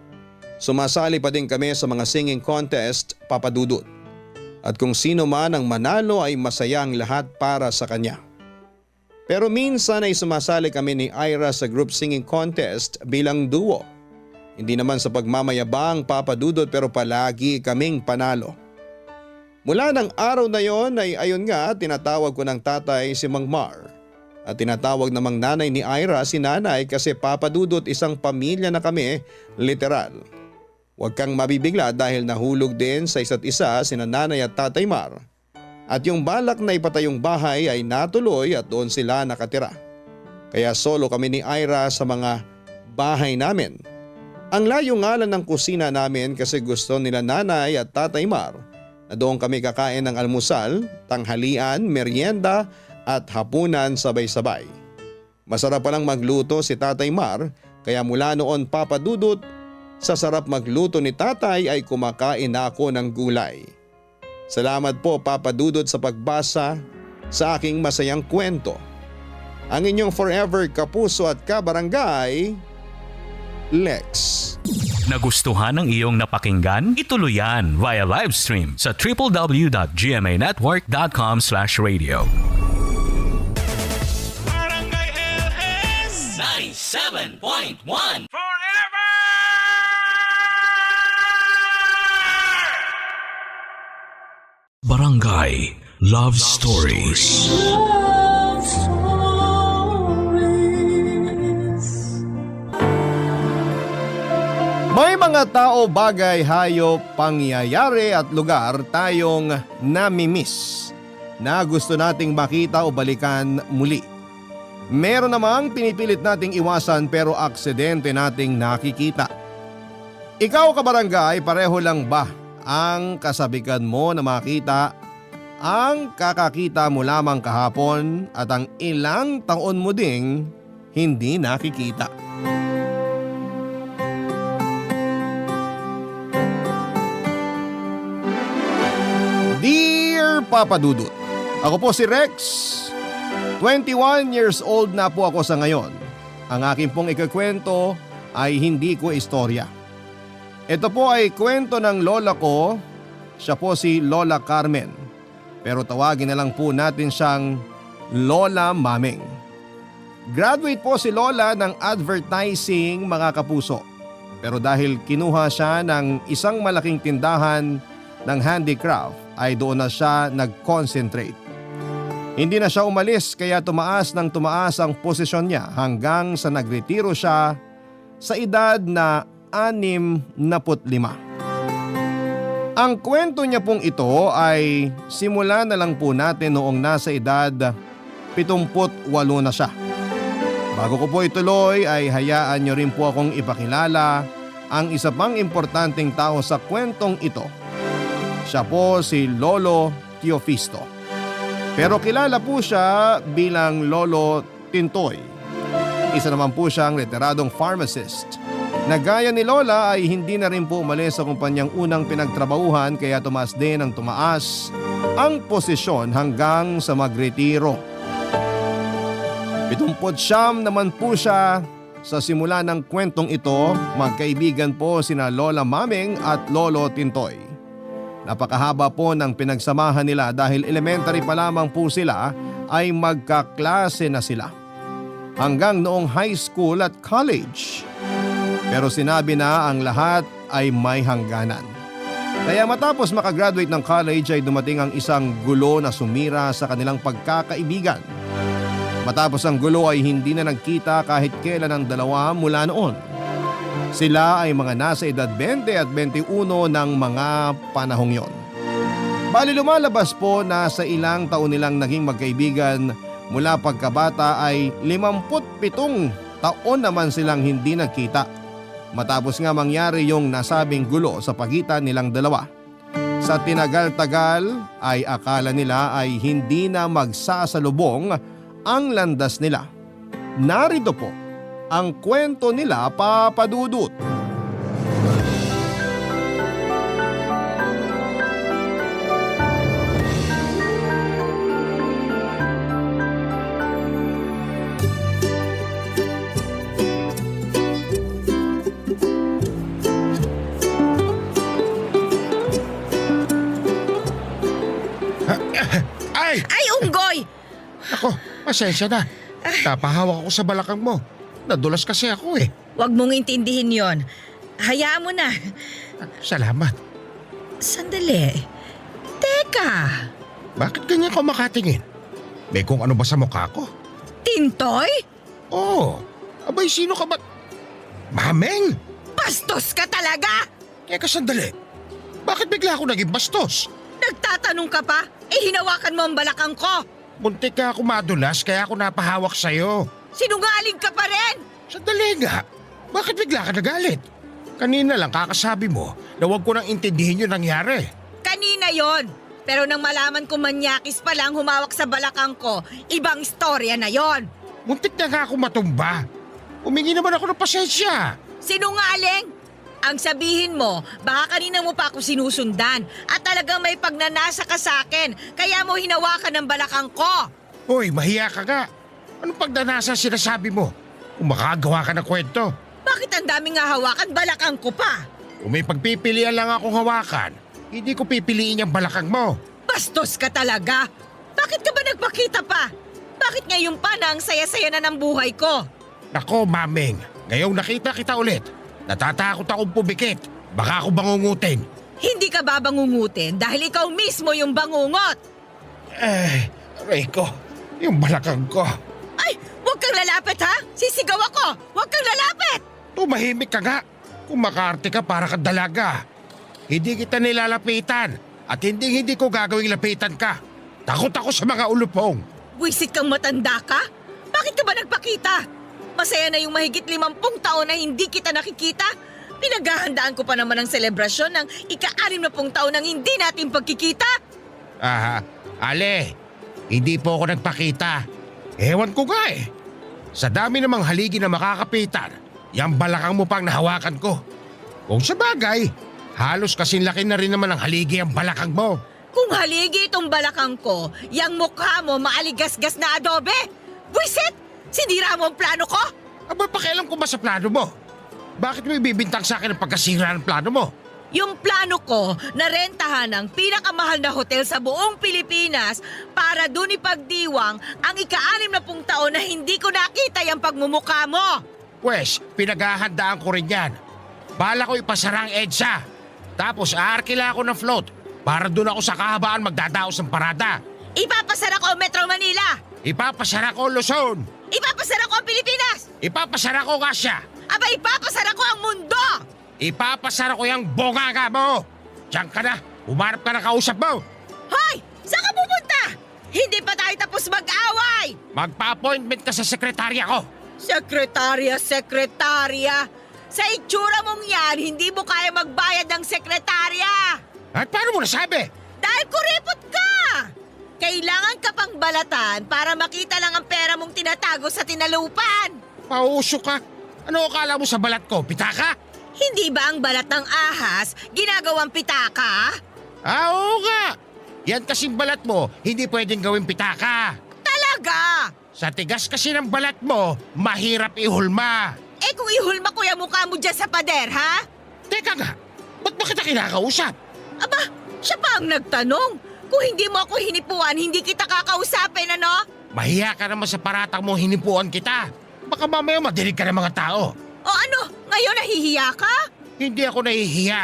Sumasali pa din kami sa mga singing contest, Papadudot. At kung sino man ang manalo ay masaya ang lahat para sa kanya. Pero minsan ay sumasali kami ni Ira sa group singing contest bilang duo. Hindi naman sa pagmamayabang, Papadudot, pero palagi kaming panalo. Mula ng araw na yon ay ayon nga tinatawag ko ng tatay si Mang Mar. At tinatawag namang nanay ni Ira si nanay kasi Papadudot isang pamilya na kami, literal. Huwag kang mabibigla dahil nahulog din sa isa't isa sina nanay at tatay Mar. At yung balak na ipatayong bahay ay natuloy at doon sila nakatira. Kaya solo kami ni Ira sa mga bahay namin. Ang layo nga lang ng kusina namin kasi gusto nila nanay at tatay Mar na doon kami kakain ng almusal, tanghalian, merienda at hapunan sabay-sabay. Masarap palang magluto si tatay Mar kaya mula noon, Papadudot, sa sarap magluto ni tatay ay kumakain na ako ng gulay. Salamat po, Papadudot, sa pagbasa sa aking masayang kwento. Ang inyong forever kapuso at kabarangay, Lex. Nagustuhan ng iyong napakinggan? Ituloy yan via live stream sa www.gmanetwork.com/radio. Barangay LS 97.1 Forever! Barangay Love Stories. Love Stories. May mga tao, bagay, hayop, pangyayari at lugar tayong namimiss na gusto nating makita o balikan muli. Meron namang pinipilit nating iwasan pero aksidente nating nakikita. Ikaw, kabarangay, pareho lang ba ang kasabikan mo na makita ang kakakita mo lamang kahapon at ang ilang taon mo ding hindi nakikita? Dear Papadudot, ako po si Rex. 21 years old na po ako sa ngayon. Ang aking pong ikakwento ay hindi ko istorya. Ito po ay kwento ng lola ko. Siya po si Lola Carmen. Pero tawagin na lang po natin siyang Lola Maming. Graduate po si Lola ng advertising, mga kapuso. Pero dahil kinuha siya ng isang malaking tindahan ng handicraft ay doon na siya nag-concentrate. Hindi na siya umalis kaya tumaas ng tumaas ang posisyon niya hanggang sa nagretiro siya sa edad na 65. Ang kwento niya pong ito ay simula na lang po natin noong nasa edad 78 na siya. Bago ko po ituloy ay hayaan niyo rin po akong ipakilala ang isa pang importanteng tao sa kwentong ito. Siya po si Lolo Teofisto. Pero kilala po siya bilang Lolo Tintoy. Isa naman po siyang retiradong pharmacist. Na gaya ni Lola ay hindi na rin po umalis sa kumpanyang unang pinagtrabahuhan kaya tumaas din ang tumaas ang posisyon hanggang sa magretiro. 79 naman po siya sa simula ng kwentong ito. Magkaibigan po sina Lola Maming at Lolo Tintoy. Napakahaba po ng pinagsamahan nila dahil elementary pa lamang po sila ay magkaklase na sila. Hanggang noong high school at college. Pero sinabi na ang lahat ay may hangganan. Kaya matapos makagraduate ng college ay dumating ang isang gulo na sumira sa kanilang pagkakaibigan. Matapos ang gulo ay hindi na nagkita kahit kailan ang dalawa mula noon. Sila ay mga nasa edad 20 at 21 ng mga panahong yon. Bali lumalabas po na sa ilang taon nilang naging magkaibigan mula pagkabata ay 57 taon naman silang hindi nagkita. Matapos nga mangyari yung nasabing gulo sa pagitan nilang dalawa. Sa tinagal-tagal ay akala nila ay hindi na magsasalubong ang landas nila. Narito po ang kwento nila, Papa Dudut. Ay! Ay, Unggoy! Ako, pasensya na. Napahawak ako sa balakang mo. Nadulas kasi ako eh. Huwag mong intindihin yon. Hayaan mo na. Salamat. Sandali. Teka, Bakit ganyan ka makatingin? May kung ano ba sa mukha ko? Tintoy? Oo. Abay, sino ka ba? Mameng! Bastos ka talaga! Teka sandali. Bakit bigla ako naging bastos? Nagtatanong ka pa? Eh, hinawakan mo ang balakang ko. Muntik ka ako madulas kaya ako napahawak sa'yo. Sinungaling ka pa rin! Sandali nga. Bakit bigla ka nagalit? Kanina lang kakasabi mo na huwag ko nang intindihin yung nangyari. Kanina yon. Pero nang malaman ko manyakis pa lang humawak sa balakang ko, ibang istorya na yon. Muntik na nga ako matumba. Humingi naman ako ng pasensya. Sinungaling! Ang sabihin mo, baka kanina mo pa ako sinusundan at talagang may pagnanasa ka sa akin, kaya mo hinawakan ng balakang ko. Hoy, mahiya ka nga. Anong pagdanasa sinasabi mo? Kung makagawa ka ng kwento. Bakit ang daming hahawakan balakang ko pa? Kung may pagpipilian lang akong hawakan, hindi ko pipiliin yung balakang mo. Bastos ka talaga! Bakit ka ba nagpakita pa? Bakit ngayon pa na ang saya-saya na ng buhay ko? Nako, Mameng. Ngayong nakita kita ulit, natatakot akong pumikit. Baka ako bangungutin. Hindi ka ba bangungutin dahil ikaw mismo yung bangungot? Rico, yung balakang ko. Ay, huwag kang lalapit ha! Sisigaw ako! Huwag kang lalapit! Tumahimik ka nga. Kung makaarte ka para kang dalaga. Hindi kita nilalapitan at hindi ko gagawing lapitan ka. Takot ako sa mga ulupong. Buisit kang matanda ka? Bakit ka ba nagpakita? Masaya na yung mahigit 50 taon na hindi kita nakikita. Pinaghahandaan ko pa naman ang selebrasyon ng ika-60 taon ng hindi natin pagkikita. Ale, hindi po ako nagpakita. Ewan ko nga eh. Sa dami namang haligi na makakapitan, yung balakang mo pang nahawakan ko. Kung sa bagay, halos kasing laki na rin naman ang haligi ang balakang mo. Kung haligi itong balakang ko, yung mukha mo maaligasgas na adobe. Buisit! Sinira mo ang plano ko? Aba, pakialam ko ba sa plano mo? Bakit mo ibibintang sa akin ang pagkasira ng plano mo? Yung plano ko na rentahan ang pinakamahal na hotel sa buong Pilipinas para dun ipagdiwang ang ika-60 taon na hindi ko nakita yung pagmumukha mo. Pwes, pinaghahandaan ko rin yan. Bala ko ipasara ang EDSA. Tapos aarkila ako ng float para doon ako sa kahabaan magdadaos ng parada. Ipapasara ko ang Metro Manila. Ipapasara ko Luzon. Ipapasara ko ang Pilipinas. Ipapasara ko Asia. Aba, ipapasara ko ang mundo. Ipapasara ko yung bonganga mo. Diyan ka na. Umarap ka na kausap mo. Hoy! Saan ka pupunta? Hindi pa tayo tapos mag-away. Magpa-appointment ka sa sekretarya ko. Sekretarya. Sa itsura mong yan, hindi mo kaya magbayad ng sekretarya. At paano mo nasabi? Dahil kuripot ka! Kailangan ka pang balatan para makita lang ang pera mong tinatago sa tinalupan. Pauso ka. Ano akala mo sa balat ko? Pitaka? Hindi ba ang balat ng ahas ginagawang pitaka? Oo nga. Yan kasing balat mo, hindi pwedeng gawing pitaka. Talaga? Sa tigas kasi ng balat mo, mahirap ihulma. Eh kung ihulma ko yung mukha mo dyan sa pader, ha? Teka nga, ba't ba kita kinakausap? Aba, siya pa ang nagtanong. Kung hindi mo ako hinipuan, hindi kita kakausapin, ano? Mahiya ka naman sa paratang mo hinipuan kita. Baka mamaya madinig ka ng mga tao. O ano, ngayon nahihiya ka? Hindi ako nahihiya.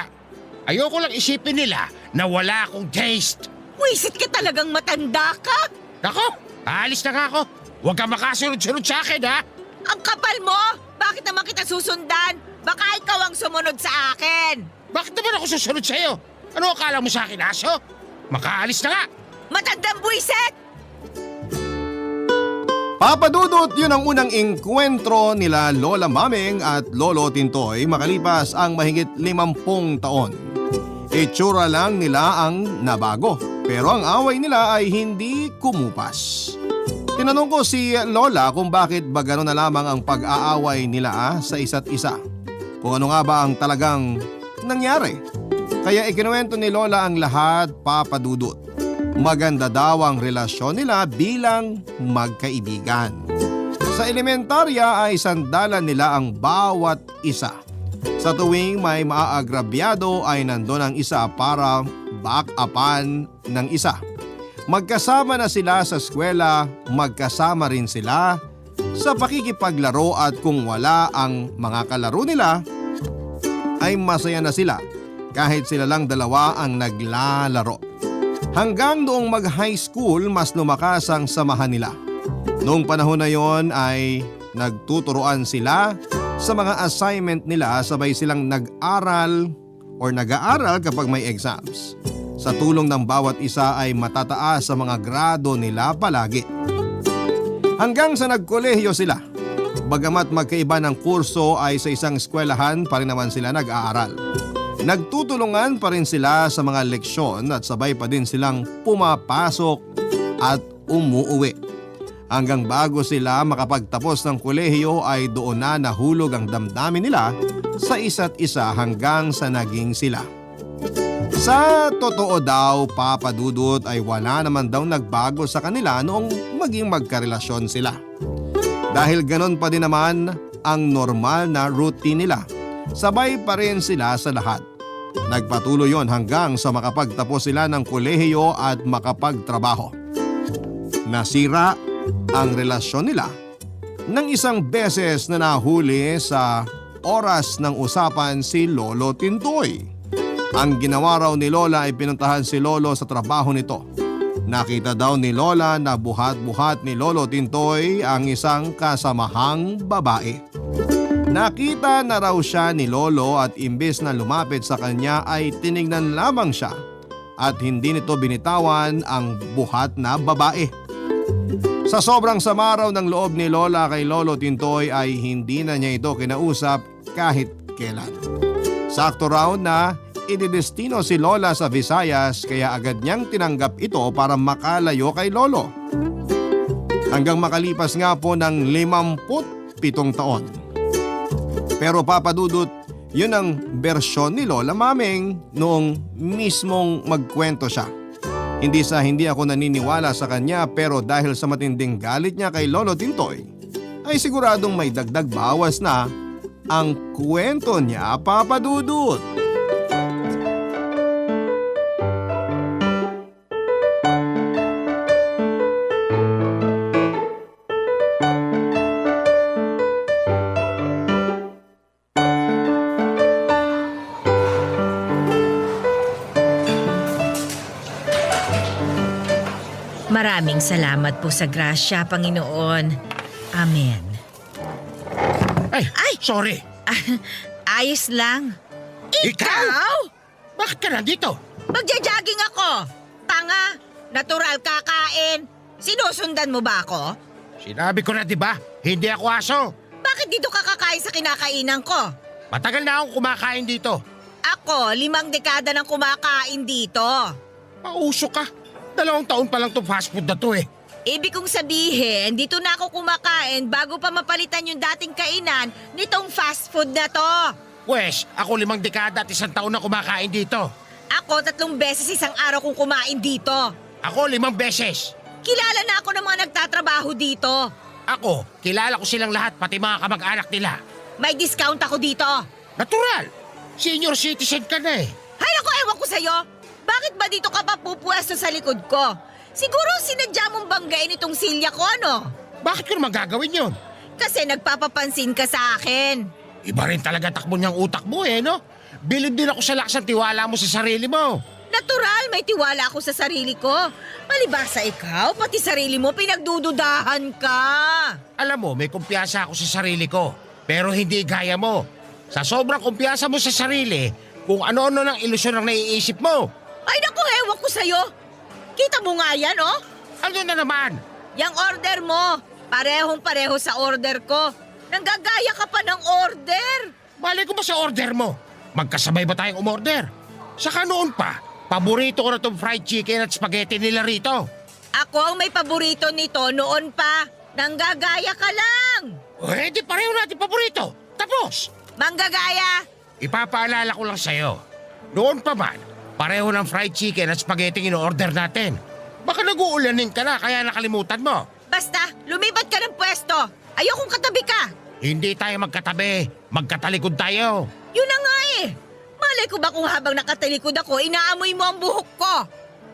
Ayoko lang isipin nila na wala akong taste. Wisit ka talagang matanda ka. Ako, aalis na nga ako. Huwag kang makasunod-sunod sa akin, ha? Ang kapal mo! Bakit naman kita susundan? Baka ikaw ang sumunod sa akin. Bakit naman ako susunod sa'yo? Ano akala mo sa akin, aso? Makaalis na nga. Matandang buwisit! Papa Dudut, yun ang unang engkwentro nila Lola Maming at Lolo Tintoy makalipas ang mahigit 50 taon. Itsura lang nila ang nabago, pero ang away nila ay hindi kumupas. Tinanong ko si Lola kung bakit ba gano'n na lamang ang pag-aaway nila sa isa't isa. Kung ano nga ba ang talagang nangyari. Kaya ikinuwento ni Lola ang lahat, Papa Dudut. Maganda daw ang relasyon nila bilang magkaibigan. Sa elementarya ay sandalan nila ang bawat isa. Sa tuwing may maaagrabyado ay nandun ang isa para back-upan ng isa. Magkasama na sila sa eskwela, magkasama rin sila sa pakikipaglaro at kung wala ang mga kalaro nila, ay masaya na sila kahit sila lang dalawa ang naglalaro. Hanggang noong mag-high school, mas lumakas ang samahan nila. Noong panahon na yon ay nagtuturoan sila sa mga assignment nila, sabay silang nag-aaral kapag may exams. Sa tulong ng bawat isa ay matataas sa mga grado nila palagi. Hanggang sa nagkolehiyo sila. Bagamat magkaiba ng kurso ay sa isang eskwelahan pa rin naman sila nag-aaral. Nagtutulungan pa rin sila sa mga leksyon at sabay pa din silang pumapasok at umuuwi. Hanggang bago sila makapagtapos ng kolehiyo ay doon na nahulog ang damdamin nila sa isa't isa hanggang sa naging sila. Sa totoo daw, Papa Dudut, ay wala naman daw nagbago sa kanila noong maging magkarelasyon sila. Dahil ganon pa din naman ang normal na routine nila. Sabay pa rin sila sa lahat. Nagpatuloy yon hanggang sa makapagtapos sila ng kolehiyo at makapagtrabaho. Nasira ang relasyon nila nang isang beses na nahuli sa oras ng usapan si Lolo Tintoy. Ang ginawa raw ni Lola ay pinuntahan si Lolo sa trabaho nito. Nakita daw ni Lola na buhat-buhat ni Lolo Tintoy ang isang kasamahang babae. Nakita na raw siya ni Lolo at imbes na lumapit sa kanya ay tinignan lamang siya at hindi nito binitawan ang buhat na babae. Sa sobrang sama raw ng loob ni Lola kay Lolo Tintoy ay hindi na niya ito kinausap kahit kailan. Sakto raw na ididestino si Lola sa Visayas kaya agad niyang tinanggap ito para makalayo kay Lolo. Hanggang makalipas nga po ng 57 taon. Pero Papa Dudut, yun ang bersyon ni Lola Maming noong mismong magkwento siya. Hindi ako naniniwala sa kanya pero dahil sa matinding galit niya kay Lolo Tintoy, ay siguradong may dagdag bawas na ang kwento niya, Papa Dudut. Maraming salamat po sa grasya, Panginoon. Amen. Ay, sorry. Ayos lang. Ikaw? Bakit ka nandito? Magja-jogging ako. Tanga, natural kakain. Sinusundan mo ba ako? Sinabi ko na, di ba? Hindi ako aso. Bakit dito ka kakain sa kinakainan ko? Matagal na akong kumakain dito. Ako, 5 dekada nang kumakain dito. Pauso ka. 2 taon pa lang itong fast food na to eh. Ibig kong sabihin, dito na ako kumakain bago pa mapalitan yung dating kainan nitong fast food na to. Pwes, ako 5 dekada at 1 taon na kumakain dito. Ako 3 beses isang araw kong kumain dito. Ako 5 beses. Kilala na ako ng mga nagtatrabaho dito. Ako, kilala ko silang lahat, pati mga kamag-anak nila. May discount ako dito. Natural. Senior citizen ka na eh. Hay ako, ewan ko sa'yo. Bakit ba dito ka pa pupuwesto sa likod ko? Siguro sinadya mong banggain itong silya ko, ano? Bakit ko naman gagawin yun? Kasi nagpapapansin ka sa akin. Iba rin talaga takbo niyang utak mo no? Bilib din ako sa lakas ng tiwala mo sa sarili mo. Natural, may tiwala ako sa sarili ko. Palibasa ikaw, pati sarili mo pinagdududahan ka. Alam mo, may kumpiyansa ako sa sarili ko. Pero hindi gaya mo. Sa sobrang kumpiyansa mo sa sarili, kung ano-ano ng ilusyon ang naiisip mo. Ay naku, ewan ko sa'yo. Kita mo nga yan, oh. Ano na naman? Yang order mo, parehong-pareho sa order ko. Nanggagaya ka pa ng order. Malay ko ba sa order mo? Magkasabay ba tayong umorder? Saka noon pa, paborito ko na itong fried chicken at spaghetti nila rito. Ako ang may paborito nito noon pa. Nanggagaya ka lang. Eh, di pareho natin paborito. Tapos, Manggagaya. ipapaalala ko lang sa'yo. Noon pa man, pareho ng fried chicken at spaghetti in-order natin. Baka nag-uulanin ka na kaya nakalimutan mo. Basta, lumipat ka ng pwesto. Ayokong katabi ka. Hindi tayo magkatabi, magkatalikod tayo. Yun na nga eh. Malay ko ba kung habang nakatalikod ako, inaamoy mo ang buhok ko?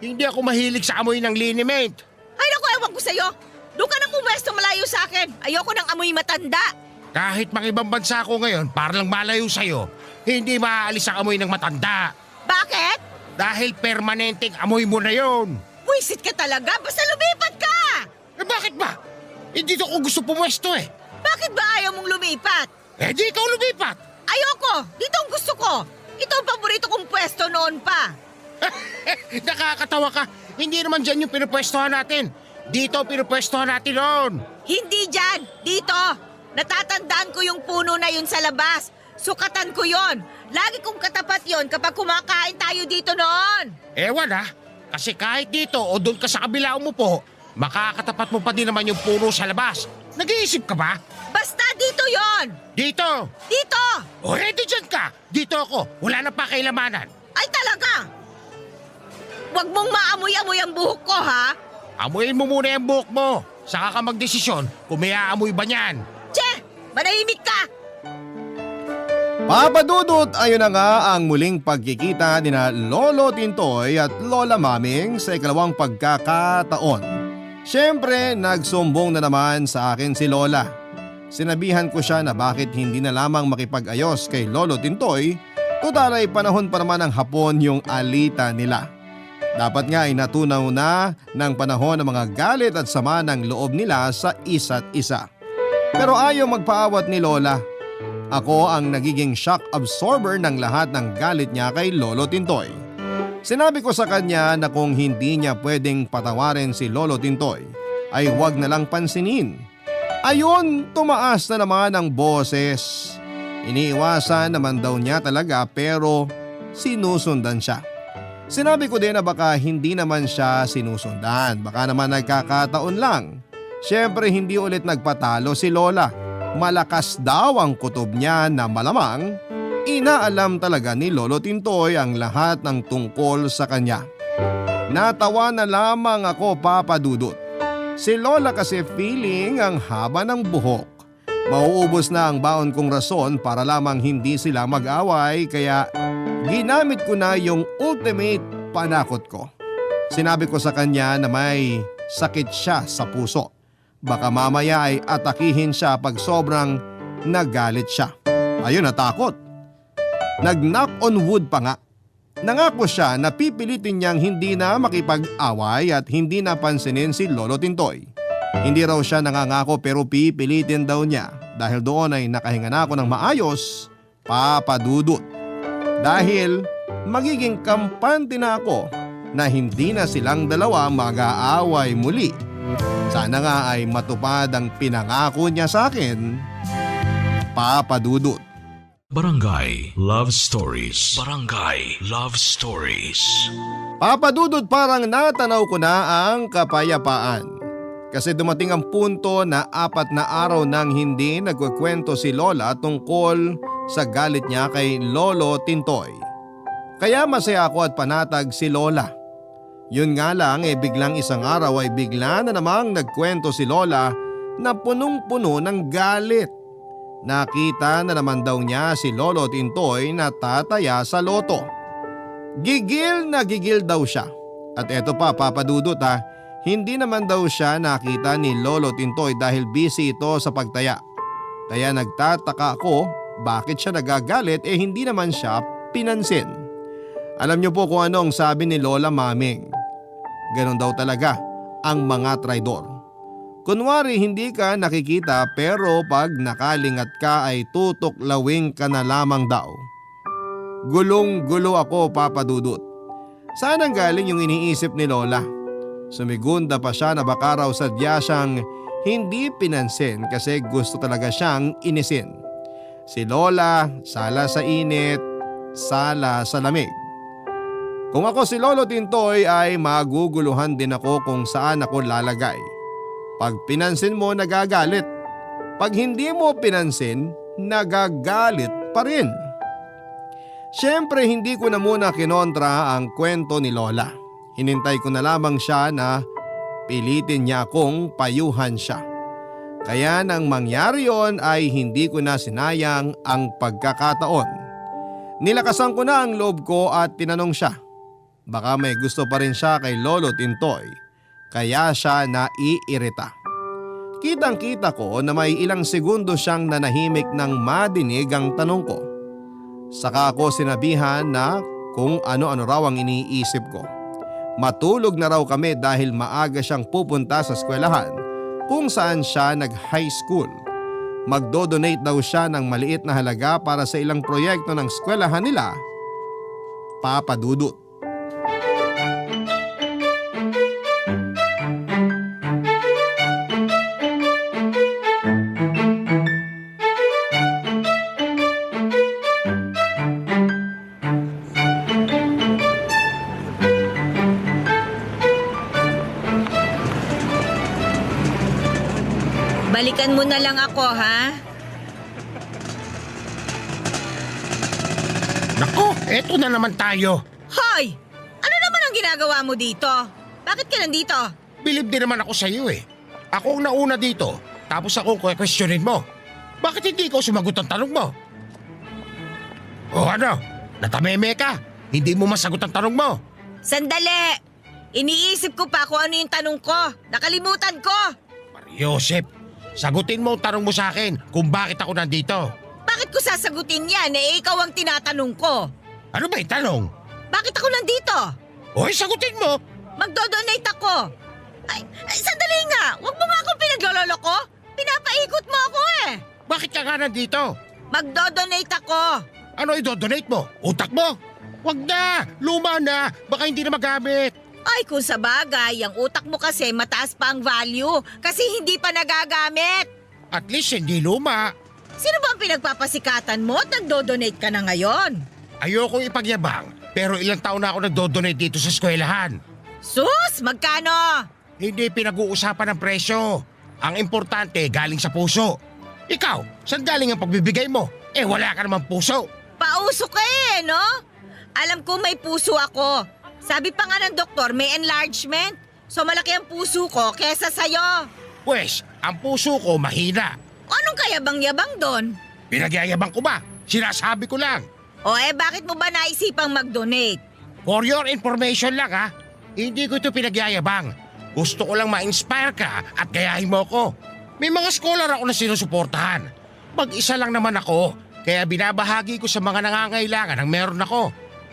Hindi ako mahilig sa amoy ng liniment. Ay naku, ewan ko sa'yo. Doon ka nang pumwesto malayo sa akin. Ayoko ng amoy matanda. Kahit mga ibang bansa ako ngayon, para lang malayo sa'yo, hindi maaalis ang amoy ng matanda. Bakit? Dahil permanenteng amoy mo na yon. Buisit ka talaga. Basta lumipat ka. Eh bakit ba? Hindi ko gusto pumwesto eh. Bakit ba ayaw mong lumipat? Eh di ikaw lumipat. Ayoko. Dito ang gusto ko. Ito ang paborito kong pwesto noon pa. Nakakatawa ka. Hindi naman dyan yung pinupwestohan natin. Dito ang pinupwestohan natin noon. Hindi dyan. Dito. Natatandaan ko yung puno na yun sa labas. Sukatan ko yon. Lagi kong katapat yon kapag kumakain tayo dito noon. Ewan ha. Kasi kahit dito o doon ka sa kabila umupo, makakatapat mo pa din naman yung puno sa labas. Nag-iisip ka ba? Basta dito yon. Dito. Dito. O di dyan ka. Dito ako. Wala na pakialamanan. Ay talaga. Huwag mong maamoy-amoy ang buhok ko ha. Amuyin mo muna yung buhok mo. Saka ka magdesisyon kung may aamoy ba niyan. Che! Manahimik ka. Papa Dudut, ayun na nga ang muling pagkikita ni na Lolo Tintoy at Lola Maming sa ikalawang pagkakataon. Siyempre, nagsumbong na naman sa akin si Lola. Sinabihan ko siya na bakit hindi na lamang makipag-ayos kay Lolo Tintoy, total ay panahon pa naman ng hapon yung alita nila. Dapat nga ay natunaw na ng panahon ng mga galit at sama ng loob nila sa isa't isa. Pero ayaw magpaawat ni Lola. Ako ang nagiging shock absorber ng lahat ng galit niya kay Lolo Tintoy. Sinabi ko sa kanya na kung hindi niya pwedeng patawarin si Lolo Tintoy, ay huwag na lang pansinin. Ayun, tumaas na naman ang boses. Iniiwasan naman daw niya talaga pero sinusundan siya. Sinabi ko din na baka hindi naman siya sinusundan, baka naman nagkakataon lang. Siyempre hindi ulit nagpatalo si Lola. Malakas daw ang kutob niya na malamang inaalam talaga ni Lolo Tintoy ang lahat ng tungkol sa kanya. Natawa na lamang ako, Papa Dudut. Si Lola kasi feeling ang haba ng buhok. Mauubos na ang baon kong rason para lamang hindi sila mag-away kaya ginamit ko na yung ultimate panakot ko. Sinabi ko sa kanya na may sakit siya sa puso. Baka mamaya ay atakihin siya pag sobrang nagalit siya. Ayun, natakot. Nag-knock on wood pa nga. Nangako siya na pipilitin niyang hindi na makipag-away at hindi na pansinin si Lolo Tintoy. Hindi raw siya nangangako pero pipilitin daw niya dahil doon ay nakahinga na ako ng maayos, Papa Dudut. Dahil magiging kampante na ako na hindi na silang dalawa mag-aaway muli. Sana nga ay matupad ang pinangako niya sa akin, Papa Dudut. Barangay Love Stories. Barangay Love Stories. Papa Dudut, parang natanaw ko na ang kapayapaan. Kasi dumating ang punto na 4 na araw nang hindi nagkukwento si Lola tungkol sa galit niya kay Lolo Tintoy. Kaya masaya ako at panatag si Lola. Yun nga lang biglang isang araw ay bigla na namang nagkwento si Lola na punong-puno ng galit. Nakita na naman daw niya si Lolo Tintoy na tataya sa loto. Gigil na gigil daw siya. At eto pa, Papa Dudut hindi naman daw siya nakita ni Lolo Tintoy dahil busy ito sa pagtaya. Kaya nagtataka ako bakit siya nagagalit hindi naman siya pinansin. Alam niyo po kung anong sabi ni Lola Maming. Ganon daw talaga ang mga traidor. Kunwari hindi ka nakikita pero pag nakalingat ka ay tutuklawin ka na lamang daw. Gulong-gulo ako, Papa Dudut. Saan ang galing yung iniisip ni Lola? Sumigunda pa siya na baka raw sadya siyang hindi pinansin kasi gusto talaga siyang inisin. Si Lola, sala sa init, sala sa lamig. Kung ako si Lolo Tintoy ay maguguluhan din ako kung saan ako lalagay. Pag pinansin mo, nagagalit. Pag hindi mo pinansin, nagagalit pa rin. Siyempre hindi ko na muna kinontra ang kwento ni Lola. Hinintay ko na lamang siya na pilitin niya akong payuhan siya. Kaya nang mangyari yon ay hindi ko na sinayang ang pagkakataon. Nilakasan ko na ang loob ko at tinanong siya. Baka may gusto pa rin siya kay Lolo Tintoy, kaya siya naiirita. Kitang-kita ko na may ilang segundo siyang nanahimik nang madinig ang tanong ko. Saka ako sinabihan na kung ano-ano raw ang iniisip ko. Matulog na raw kami dahil maaga siyang pupunta sa eskwelahan kung saan siya nag-high school. Magdo-donate daw siya ng maliit na halaga para sa ilang proyekto ng eskwelahan nila, Papa Dudut. Balikan mo na lang ako, ha? Nako, eto na naman tayo. Hoy! Ano naman ang ginagawa mo dito? Bakit ka nandito? Bilib din naman ako sa iyo eh. Ako ang nauna dito, tapos ako ang questionin mo. Bakit hindi ikaw sumagot ang tanong mo? O ano, natameme ka? Hindi mo masagot ang tanong mo? Sandali! Iniisip ko pa kung ano yung tanong ko. Nakalimutan ko! Joseph, sagutin mo ang tanong mo sa akin kung bakit ako nandito. Bakit ko sasagutin yan ikaw ang tinatanong ko? Ano ba yung tanong? Bakit ako nandito? Hoy, sagutin mo! Magdodonate ako. Ay, sandali nga! Huwag mo nga akong pinaglololo ko. Pinapaikot mo ako eh. Bakit ka nga nandito? Magdodonate ako. Ano i-donate mo? Utak mo? Wag na! Luma na! Baka hindi na magamit! Ay, kung sa bagay, ang utak mo kasi mataas pa ang value kasi hindi pa nagagamit. At least hindi luma. Sino ba ang pinagpapasikatan mo at nagdodonate ka na ngayon? Ayokong ipagyabang, pero ilang taon na ako nagdo-donate dito sa eskwelahan. Sus! Magkano? Hindi pinag-uusapan ng presyo. Ang importante, galing sa puso. Ikaw, saan galing ang pagbibigay mo? Eh wala ka naman puso. Pauso ka eh, no? Alam ko may puso ako. Sabi pa nga ng doktor, may enlargement. So malaki ang puso ko kesa sa'yo. Pwes, ang puso ko mahina. Anong kayabang-yabang doon? Pinagyayabang ko ba? Sinasabi ko lang. O bakit mo ba naisipang mag-donate? For your information lang ha, hindi ko ito pinagyayabang. Gusto ko lang ma-inspire ka at gayahin mo ako. May mga scholar ako na sinusuportahan. Mag-isa lang naman ako, kaya binabahagi ko sa mga nangangailangan ang meron ako.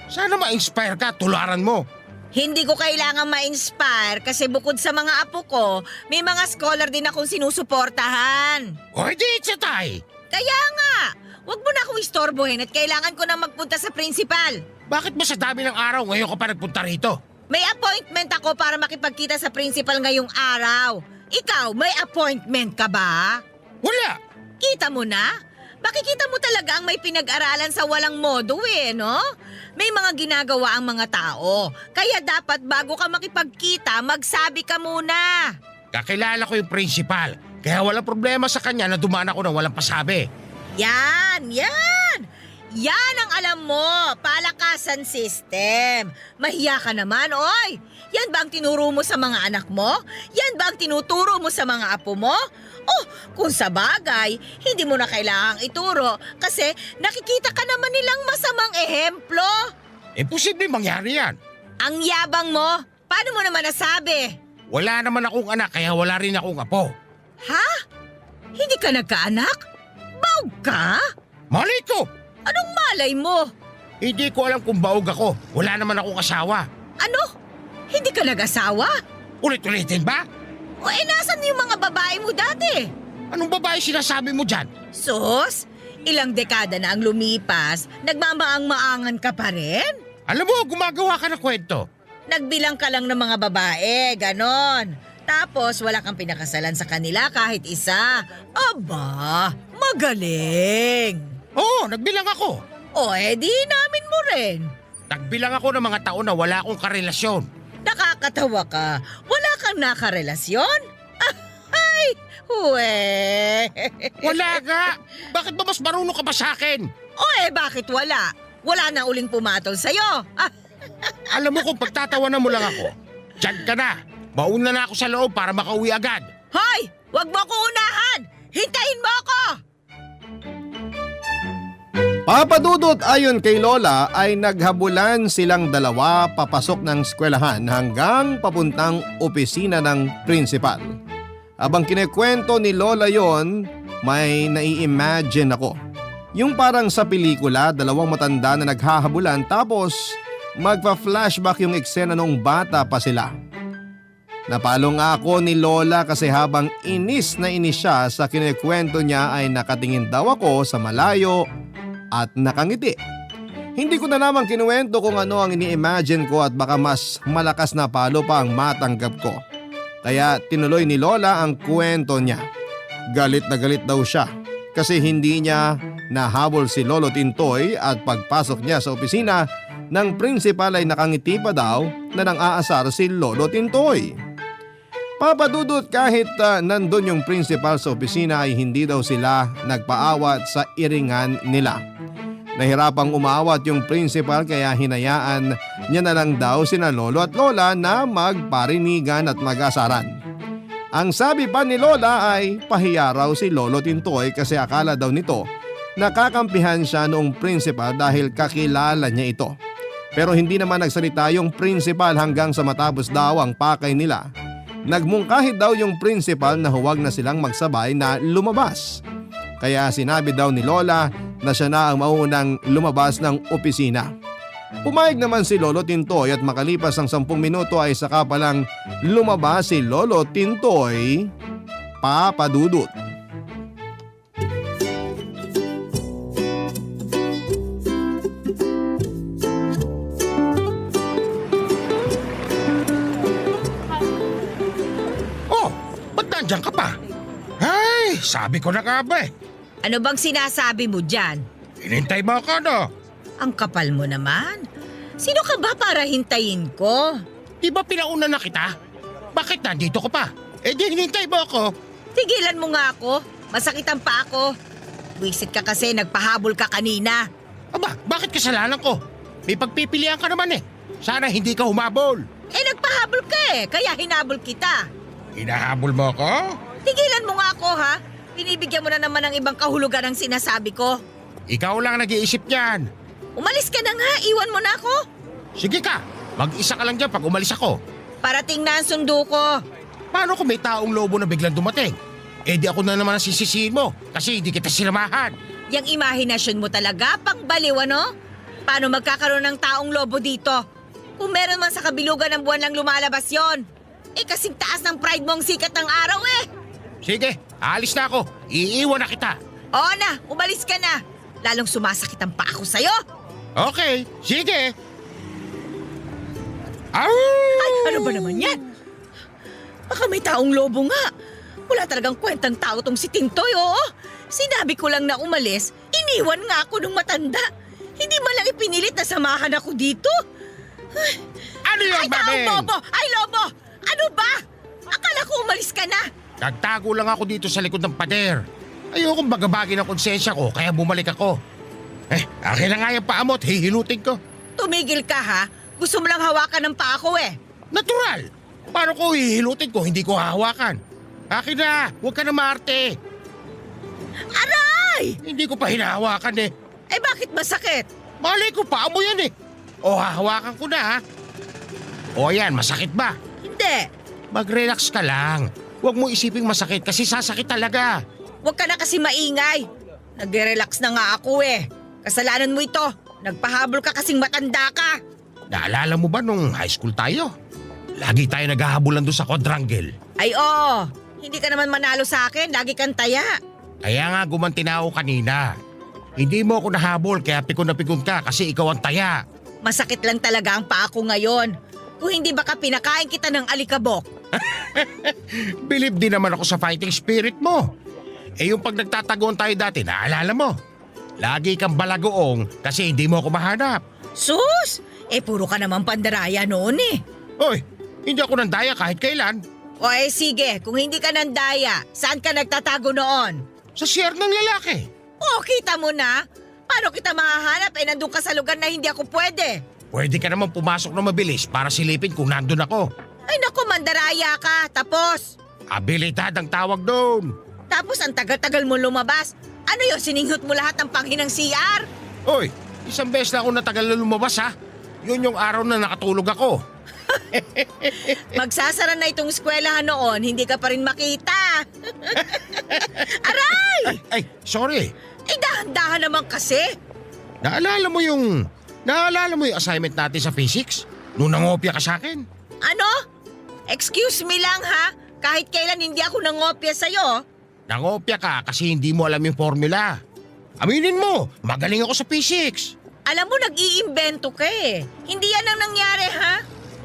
Sana ma-inspire ka, tularan mo. Hindi ko kailangan ma-inspire kasi bukod sa mga apo ko, may mga scholar din akong sinusuportahan. O di tay. Kaya nga, wag mo na akong istorbohin at kailangan ko na magpunta sa principal. Bakit ba sa dami ng araw ngayon ka pa nagpunta rito? May appointment ako para makipagkita sa principal ngayong araw. Ikaw, may appointment ka ba? Wala. Kita mo na? Makikita mo talaga ang may pinag-aralan sa walang modo no? May mga ginagawa ang mga tao. Kaya dapat bago ka makipagkita, magsabi ka muna. Kakilala ko yung principal, kaya walang problema sa kanya na dumaan ako ng walang pasabi. Yan! Yan ang alam mo, palakasan system. Mahiya ka naman, oy! Yan ba ang tinuro mo sa mga anak mo? Yan ba ang tinuturo mo sa mga apo mo? Oh, kung sa bagay, hindi mo na kailangang ituro kasi nakikita ka naman nilang masamang ehemplo. Imposible mangyari yan. Ang yabang mo, paano mo naman nasabi? Wala naman akong anak kaya wala rin akong apo. Ha? Hindi ka nagkaanak? Bawg ka? Malay ko! Anong malay mo? Hindi ko alam kung baog ako. Wala naman akong asawa. Ano? Hindi ka nag-asawa? Ulit-ulitin ba? O nasan yung mga babae mo dati? Anong babae sinasabi mo dyan? Sus, ilang dekada na ang lumipas, nagmamaang-maangan ka pa rin? Alam mo, gumagawa ka ng kwento. Nagbilang ka lang ng mga babae, ganon. Tapos wala kang pinakasalan sa kanila kahit isa. Aba, magaling. Oo, nagbilang ako. O di namin mo rin. Nagbilang ako ng mga taon na wala akong karelasyon. Nakakatawa ka. Wala kang nakarelasyon? Ay, huwe. Wala nga. Bakit ba mas marunong ka ba sa akin? O bakit wala? Wala na uling pumatol sa'yo. Alam mo kung pagtatawanan mo lang ako, dyan ka na. Mauna na ako sa loob para makauwi agad. Hoy! Wag mo ko unahan! Hintayin mo ako! Papa Dudut ayon kay Lola ay naghabulan silang dalawa papasok ng eskwelahan hanggang papuntang opisina ng principal. Habang kinikwento ni Lola yon, may nai-imagine ako. Yung parang sa pelikula, dalawang matanda na naghahabulan tapos magpa-flashback yung eksena noong bata pa sila. Napalo nga ako ni Lola kasi habang inis na inis siya sa kinikwento niya ay nakatingin daw ako sa malayo at nakangiti. Hindi ko na naman kinuwento kung ano ang ini-imagine ko at baka mas malakas na palo pa ang matanggap ko. Kaya tinuloy ni Lola ang kwento niya. Galit na galit daw siya kasi hindi niya nahabol si Lolo Tintoy at pagpasok niya sa opisina ng principal ay nakangiti pa daw na nang-aasar si Lolo Tintoy. Papa Dudut, kahit nandun yung principal sa opisina ay hindi daw sila nagpaawat sa iringan nila. Nahirapang umawat yung principal kaya hinayaan niya na lang daw sina Lolo at Lola na magparinigan at mag-asaran. Ang sabi pa ni Lola ay pahiya raw si Lolo Tintoy kasi akala daw nito nakakampihan siya noong principal dahil kakilala niya ito. Pero hindi naman nagsalita yung principal hanggang sa matapos daw ang pakay nila. Nagmungkahit daw yung principal na huwag na silang magsabay na lumabas. Kaya sinabi daw ni Lola na siya na ang maunang lumabas ng opisina. Pumayag naman si Lolo Tintoy at makalipas ang 10 minuto ay saka palang lumabas si Lolo Tintoy, Papa Dudut. Oh, ba't nandiyan ka pa? Ay, sabi ko na nga ba eh. Ano bang sinasabi mo dyan? Hinintay mo ako, no? Ang kapal mo naman. Sino ka ba para hintayin ko? Di ba pinauna na kita? Bakit nandito ka pa? Eh di hinintay mo ako. Tigilan mo nga ako. Masakit ang pa ako. Wisit ka kasi nagpahabol ka kanina. Aba, bakit kasalanan ko? May pagpipilian ka naman eh. Sana hindi ka humabol. Nagpahabol ka kaya hinabol kita. Hinahabol mo ako? Tigilan mo nga ako ha. Binibigyan mo na naman ng ibang kahulugan ang sinasabi ko. Ikaw lang nag-iisip niyan. Umalis ka na nga, iwan mo na ako. Sige ka, mag-isa ka lang dyan pag umalis ako. Parating na ang sundo ko. Paano kung may taong lobo na biglang dumating? Eh di ako na naman ang sisisihin mo kasi hindi kita sinamahan. Yang imahinasyon mo talaga, pang baliw ano? Paano magkakaroon ng taong lobo dito? Kung meron man sa kabilugan ng buwan lang lumalabas yon. Kasing taas ng pride mo ang sikat ng araw Sige, aalis na ako. Iiwan na kita. Oo na, umalis ka na. Lalong sumasakit ang paa ko sa'yo. Okay, sige. Ay, Ano ba naman yan? Baka may taong lobo nga. Wala talagang kwentang tao tong si Tintoy, oo. Sinabi ko lang na umalis, iniwan nga ako nung matanda. Hindi man lang ipinilit na samahan ako dito. Ano yung Ay, taong babeng? lobo! Ay, lobo! Ano ba? Akala ko umalis ka na. Nagtago lang ako dito sa likod ng pader. Ayokong bagabagi ng konsensya ko kaya bumalik ako. Akin na nga yung paa mo at hihilutin ko. Tumigil ka ha. Gusto mo lang hawakan ng paa ko Natural! Paano ko hihilutin ko hindi ko hahawakan? Akin na! Huwag ka na maarte! Aray! Hindi ko pa hinahawakan eh. Bakit masakit? Malay ko paa mo yan eh. O hahawakan ko na ha. O yan, masakit ba? Hindi. Mag-relax ka lang. Huwag mo isiping masakit kasi sasakit talaga. Huwag ka na kasi maingay. nagre-relax na nga ako eh. Kasalanan mo ito. Nagpahabol ka kasing matanda ka. Naalala mo ba nung high school tayo? Lagi tayo naghahabulan doon sa quadrangle. Ay oo, hindi ka naman manalo sa akin. Lagi kang taya. Kaya nga gumanti na ako kanina. Hindi mo ako nahabol kaya pikon na pikon ka kasi ikaw ang taya. Masakit lang talaga ang paa ko ngayon. Kung hindi baka pinakain kita ng alikabok. Believe din naman ako sa fighting spirit mo. Eh yung pag nagtatagoon tayo dati, naalala mo? Lagi kang balagoong kasi hindi mo ako mahanap. Sus! Puro ka naman pandaraya noon eh. Hoy, hindi ako nandaya kahit kailan. O sige, kung hindi ka nandaya, saan ka nagtatago noon? Sa share ng lalaki. O, kita mo na. Paano kita mahahanap nandun ka sa lugar na hindi ako pwede? Pwede ka naman pumasok na mabilis para silipin kung nandun ako. Ay naku, mandaraya ka. Tapos? Abilidad ang tawag doon. Tapos ang tagal-tagal mo lumabas. Ano yun, sininghot mo lahat ng panghinang CR? Hoy, isang beses na ako natagal na lumabas ha. Yun yung araw na nakatulog ako. Magsasara na itong eskwelahan noon, hindi ka pa rin makita. Aray! Ay, sorry. Dahan-dahan naman kasi. Naalala mo yung assignment natin sa physics? Nung nangopya ka sa akin? Ano? Excuse me lang ha. Kahit kailan hindi ako nangopya sa'yo. Nangopya ka kasi hindi mo alam yung formula. Aminin mo, magaling ako sa physics. Alam mo, nag-iimbento ka eh. Hindi yan ang nangyari ha.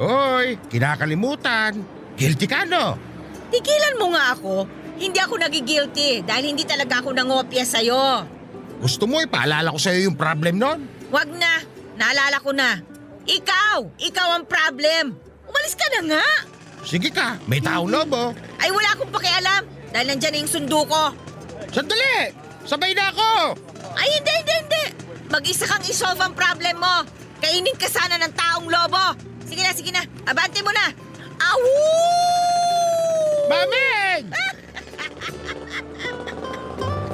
Hoy, kinakalimutan. Guilty ka no? Tigilan mo nga ako. Hindi ako nagigilty dahil hindi talaga ako nangopya sa'yo. Gusto mo ipaalala ko sa'yo yung problem nun? Wag na. Naalala ko na. Ikaw ang problem. Umalis ka na nga. Sige ka, may taong lobo. Ay wala akong pakialam dahil nandyan na yung sundo ko. Sandali! Sabay na ako! Ay hindi. Mag-isa kang isolve ang problem mo. Kainin ka sana ng taong lobo. Sige na. Abante mo na. Awu! Mamig!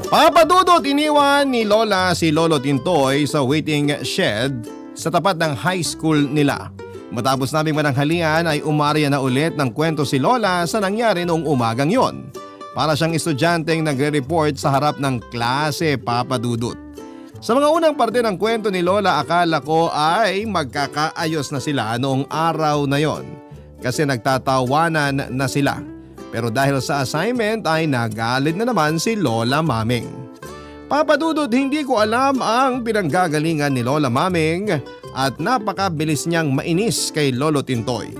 Papa Dudut, iniwan ni Lola si Lolo Tintoy sa waiting shed sa tapat ng high school nila. Matapos naming mananghalian ay umarya na ulit ng kwento si Lola sa nangyari noong umagang yon. Para siyang estudyanteng nagre-report sa harap ng klase, Papa Dudut. Sa mga unang parte ng kwento ni Lola, akala ko ay magkakaayos na sila noong araw na yon kasi nagtatawanan na sila. Pero dahil sa assignment ay nagalit na naman si Lola Maming. Papa Dudut, hindi ko alam ang pinanggagalingan ni Lola Maming at napakabilis niyang mainis kay Lolo Tintoy.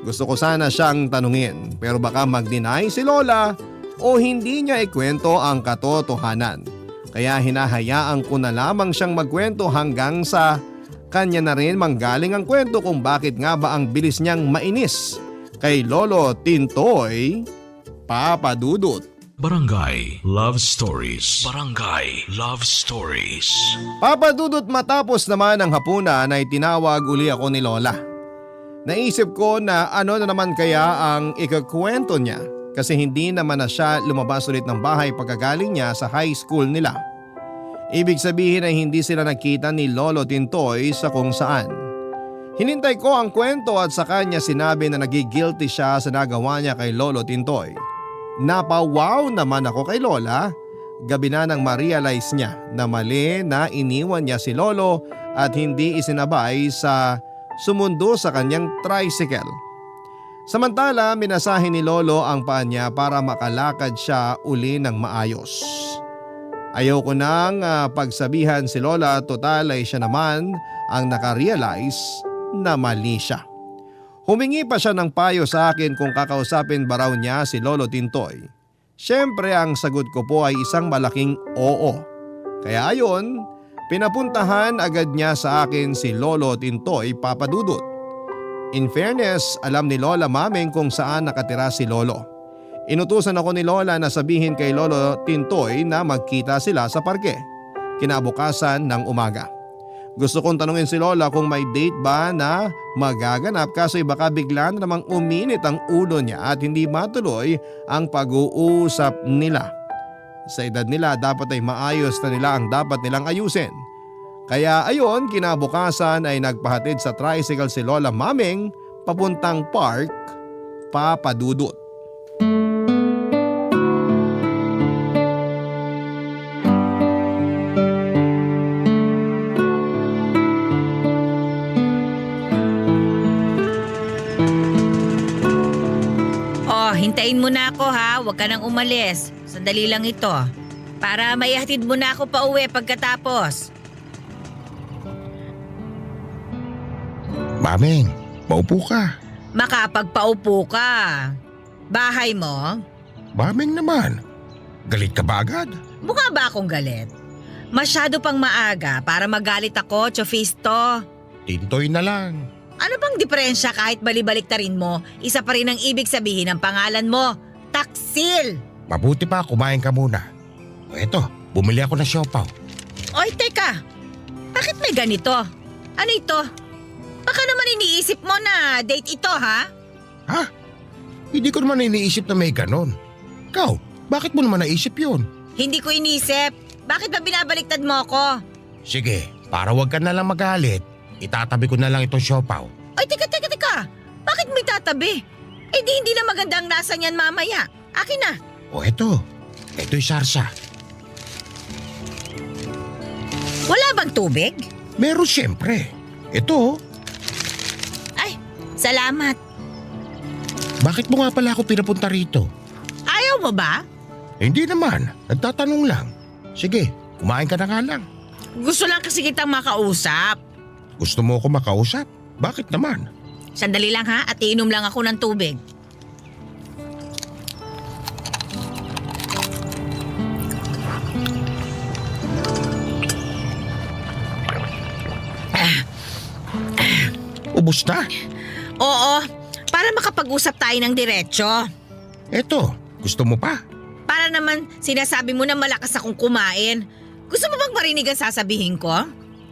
Gusto ko sana siyang tanungin pero baka mag-deny si Lola o hindi niya ikwento ang katotohanan. Kaya hinahayaan ko na lamang siyang magkwento hanggang sa kanya na rin manggaling ang kwento kung bakit nga ba ang bilis niyang mainis kay Lolo Tintoy, Papa Dudut. Barangay Love Stories. Barangay Love Stories. Papa Dudut, matapos naman ang hapunan ay tinawag uli ako ni Lola. Naisip ko na ano na naman kaya ang ikakwento niya kasi hindi naman na siya lumabas ulit ng bahay pagkagaling niya sa high school nila. Ibig sabihin ay hindi sila nakita ni Lolo Tintoy sa kung saan. Hinintay ko ang kwento at sa kanya sinabi na nagigilty siya sa nagawa niya kay Lolo Tintoy. Napawaw naman ako kay Lola. Gabi na nang ma-realize niya na mali na iniwan niya si Lolo at hindi isinabay sa sumundo sa kanyang tricycle. Samantala, minasahe ni Lolo ang paa niya para makalakad siya uli ng maayos. Ayoko nang pagsabihan si Lola, total ay siya naman ang nakarealize na mali siya. Humingi pa siya ng payo sa akin kung kakausapin ba raw niya si Lolo Tintoy. Siyempre ang sagot ko po ay isang malaking oo. Kaya ayon, pinapuntahan agad niya sa akin si Lolo Tintoy, Papa Dudut. In fairness, alam ni Lola Maming kung saan nakatira si Lolo. Inutusan ako ni Lola na sabihin kay Lolo Tintoy na magkita sila sa parke, kinabukasan ng umaga. Gusto kong tanungin si Lola kung may date ba na magaganap kasi baka bigla na namang uminit ang ulo niya at hindi matuloy ang pag-uusap nila. Sa edad nila dapat ay maayos na nila ang dapat nilang ayusin. Kaya ayon, kinabukasan ay nagpahatid sa tricycle si Lola Maming papuntang park, Papa Dudut. mo na ako ha, huwag ka nang umalis. Sandali lang ito. Para may hatid mo na ako pa uwi pagkatapos. Maming, maupo ka. Makapagpaupo ka. Bahay mo? Maming naman. Galit ka ba agad? Mukha ba akong galit? Masyado pang maaga para magalit ako, Chofisto. Tintoy na lang. Ano bang diferensya kahit balibaliktarin mo? Isa pa rin ang ibig sabihin ng pangalan mo. Taksil! Mabuti pa, kumain ka muna. O eto, bumili ako ng siopaw. Oy, teka. Bakit may ganito? Ano ito? Baka naman iniisip mo na date ito, ha? Ha? Hindi ko naman iniisip na may ganon. Ikaw, bakit mo naman naisip yun? Hindi ko inisip. Bakit ba binabaliktad mo ako? Sige, para wag ka na lang magalit, itatabi ko na lang itong siopaw. Oy, teka. Bakit may tatabi? Eh di hindi na maganda ang lasa niyan mamaya. Akin na. O eto, ito'y sarsa. Wala bang tubig? Meron siyempre. Ito, Ay, salamat. bakit mo nga pala ako pinapunta rito? Ayaw mo ba? Hindi naman, nagtatanong lang. Sige, kumain ka na nga lang. Gusto lang kasi kitang makausap. Gusto mo ako makausap? Bakit naman? Sandali lang ha at iinom lang ako ng tubig. Ubus na? Oo, para makapag-usap tayo ng diretsyo. Eto, gusto mo pa? Para naman sinasabi mo na malakas akong kumain. Gusto mo bang marinig ang sasabihin ko?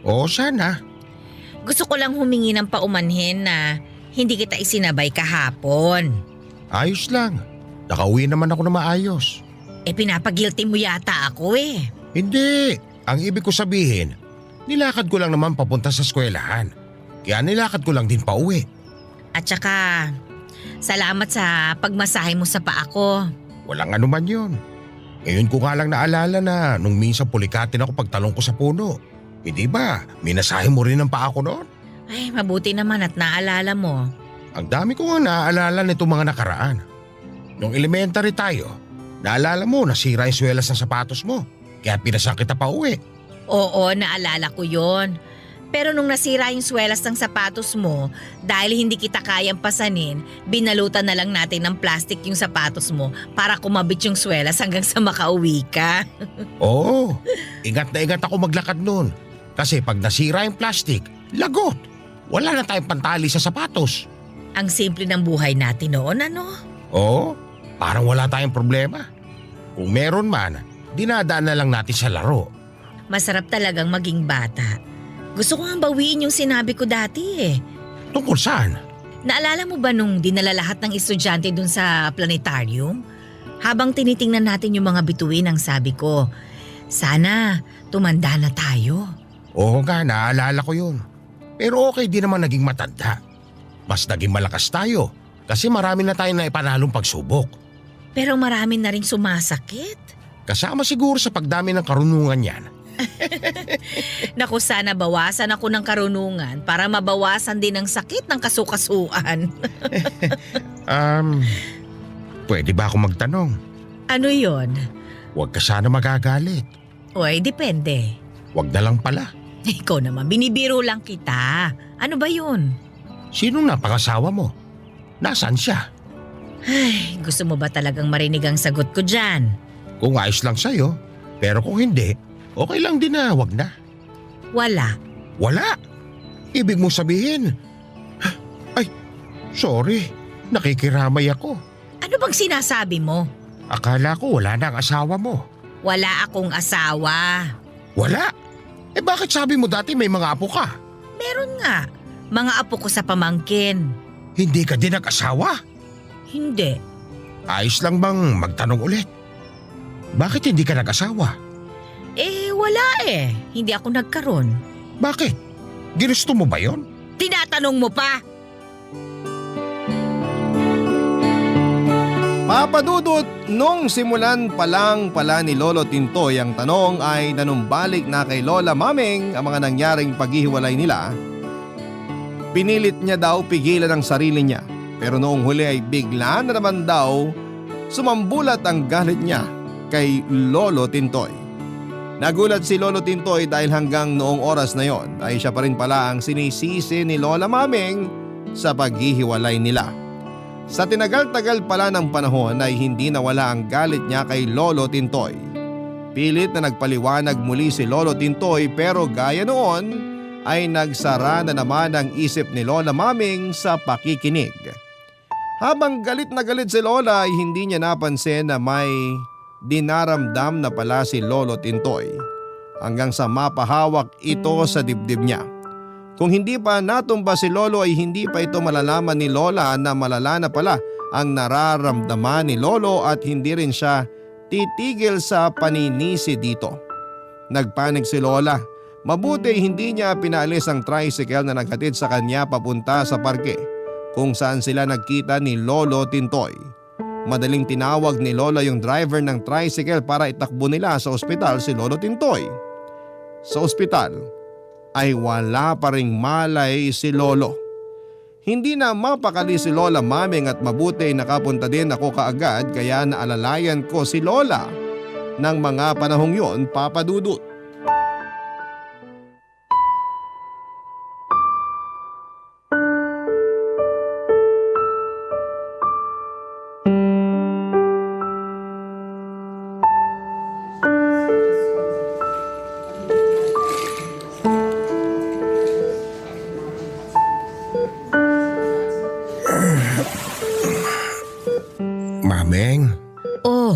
Oo, sana. Gusto ko lang humingi ng paumanhin na hindi kita isinabay kahapon. Ayos lang. Nakauwi naman ako na maayos. Eh pinapagilty mo yata ako eh. Hindi. Ang ibig ko sabihin, nilakad ko lang naman papunta sa eskwelahan. Kaya nilakad ko lang din pa uwi. At saka, salamat sa pagmasahe mo sa paa ko. Walang anuman yun. Ngayon ko nga lang naalala na nung minsan pulikatin ako pagtalong ko sa puno. Hindi ba, minasahe mo rin ang paa ko noon? Ay, mabuti naman at naalala mo. Ang dami ko nga naaalala nitong mga nakaraan. Nung elementary tayo, naalala mo nasira yung swelas ng sapatos mo. Kaya pinasan kita pa uwi. Oo, naalala ko yon. Pero nung nasira yung swelas ng sapatos mo, dahil hindi kita kayang pasanin, binalutan na lang natin ng plastic yung sapatos mo para kumabit yung swelas hanggang sa makauwi ka. Oo, ingat na ingat ako maglakad noon. Kasi pag nasira yung plastic, lagot. Wala na tayong pantali sa sapatos. Ang simple ng buhay natin noon, ano? Oo, parang wala tayong problema. Kung meron man, dinadaan na lang natin sa laro. Masarap talagang maging bata. Gusto ko nga bawiin yung sinabi ko dati eh. Tungkol saan? Naalala mo ba nung dinala lahat ng estudyante dun sa planetarium? Habang tinitingnan natin yung mga bituin ang sabi ko, sana tumanda na tayo. Oo nga, naalala ko yun. Pero okay din naman naging matanda. Mas naging malakas tayo kasi marami na tayong naipanalong pagsubok. Pero marami na rin sumasakit. Kasama siguro sa pagdami ng karunungan yan. Naku, sana bawasan ako ng karunungan para mabawasan din ang sakit ng kasukasuan. Pwede ba ako magtanong? Ano yon? Huwag ka sana magagalit. Oy, depende. Huwag na lang pala. Ikaw naman, binibiro lang kita. Ano ba yun? Sinong napangasawa mo? Nasaan siya? Ay, gusto mo ba talagang marinig ang sagot ko dyan? Kung ayos lang sa'yo. Pero kung hindi, okay lang din na wag na. Wala. Wala? Ibig mong sabihin? Ay, sorry. Nakikiramay ako. Ano bang sinasabi mo? Akala ko wala na ang asawa mo. Wala akong asawa. Wala? Eh bakit sabi mo dati may mga apo ka? Meron nga. Mga apo ko sa pamangkin. Hindi ka din nag-asawa? Hindi. Ayos lang bang magtanong ulit? Bakit hindi ka nag-asawa? Eh, wala eh. Hindi ako nagkaroon. Bakit? Ginusto mo ba yon? Tinatanong mo pa? Papadudot, nung simulan pa lang pala ni Lolo Tintoy ang tanong ay nanumbalik na kay Lola Maming ang mga nangyaring paghihiwalay nila. Pinilit niya daw pigilan ang sarili niya pero noong huli ay bigla na naman daw sumambulat ang galit niya kay Lolo Tintoy. Nagulat si Lolo Tintoy dahil hanggang noong oras na yon ay siya pa rin pala ang sinisisi ni Lola Maming sa paghihiwalay nila. Sa tinagal-tagal pala ng panahon ay hindi nawala ang galit niya kay Lolo Tintoy. Pilit na nagpaliwanag muli si Lolo Tintoy pero gaya noon ay nagsara na naman ang isip ni Lola Maming sa pakikinig. Habang galit na galit si Lola ay hindi niya napansin na may dinaramdam na pala si Lolo Tintoy hanggang sa mapahawak ito sa dibdib niya. Kung hindi pa natumba si Lolo ay hindi pa ito malalaman ni Lola na malala na pala ang nararamdaman ni Lolo at hindi rin siya titigil sa paninisi dito. Nagpanik si Lola. Mabuti hindi niya pinaalis ang tricycle na naghatid sa kanya papunta sa parke kung saan sila nagkita ni Lolo Tintoy. Madaling tinawag ni Lola yung driver ng tricycle para itakbo nila sa ospital si Lolo Tintoy. Sa ospital ay wala pa ring malay si Lolo. Hindi na mapakali si Lola Maming at mabuti nakapunta din ako kaagad kaya naalalayan ko si Lola ng mga panahong yon, Papa Dudut. Mameng, Oh,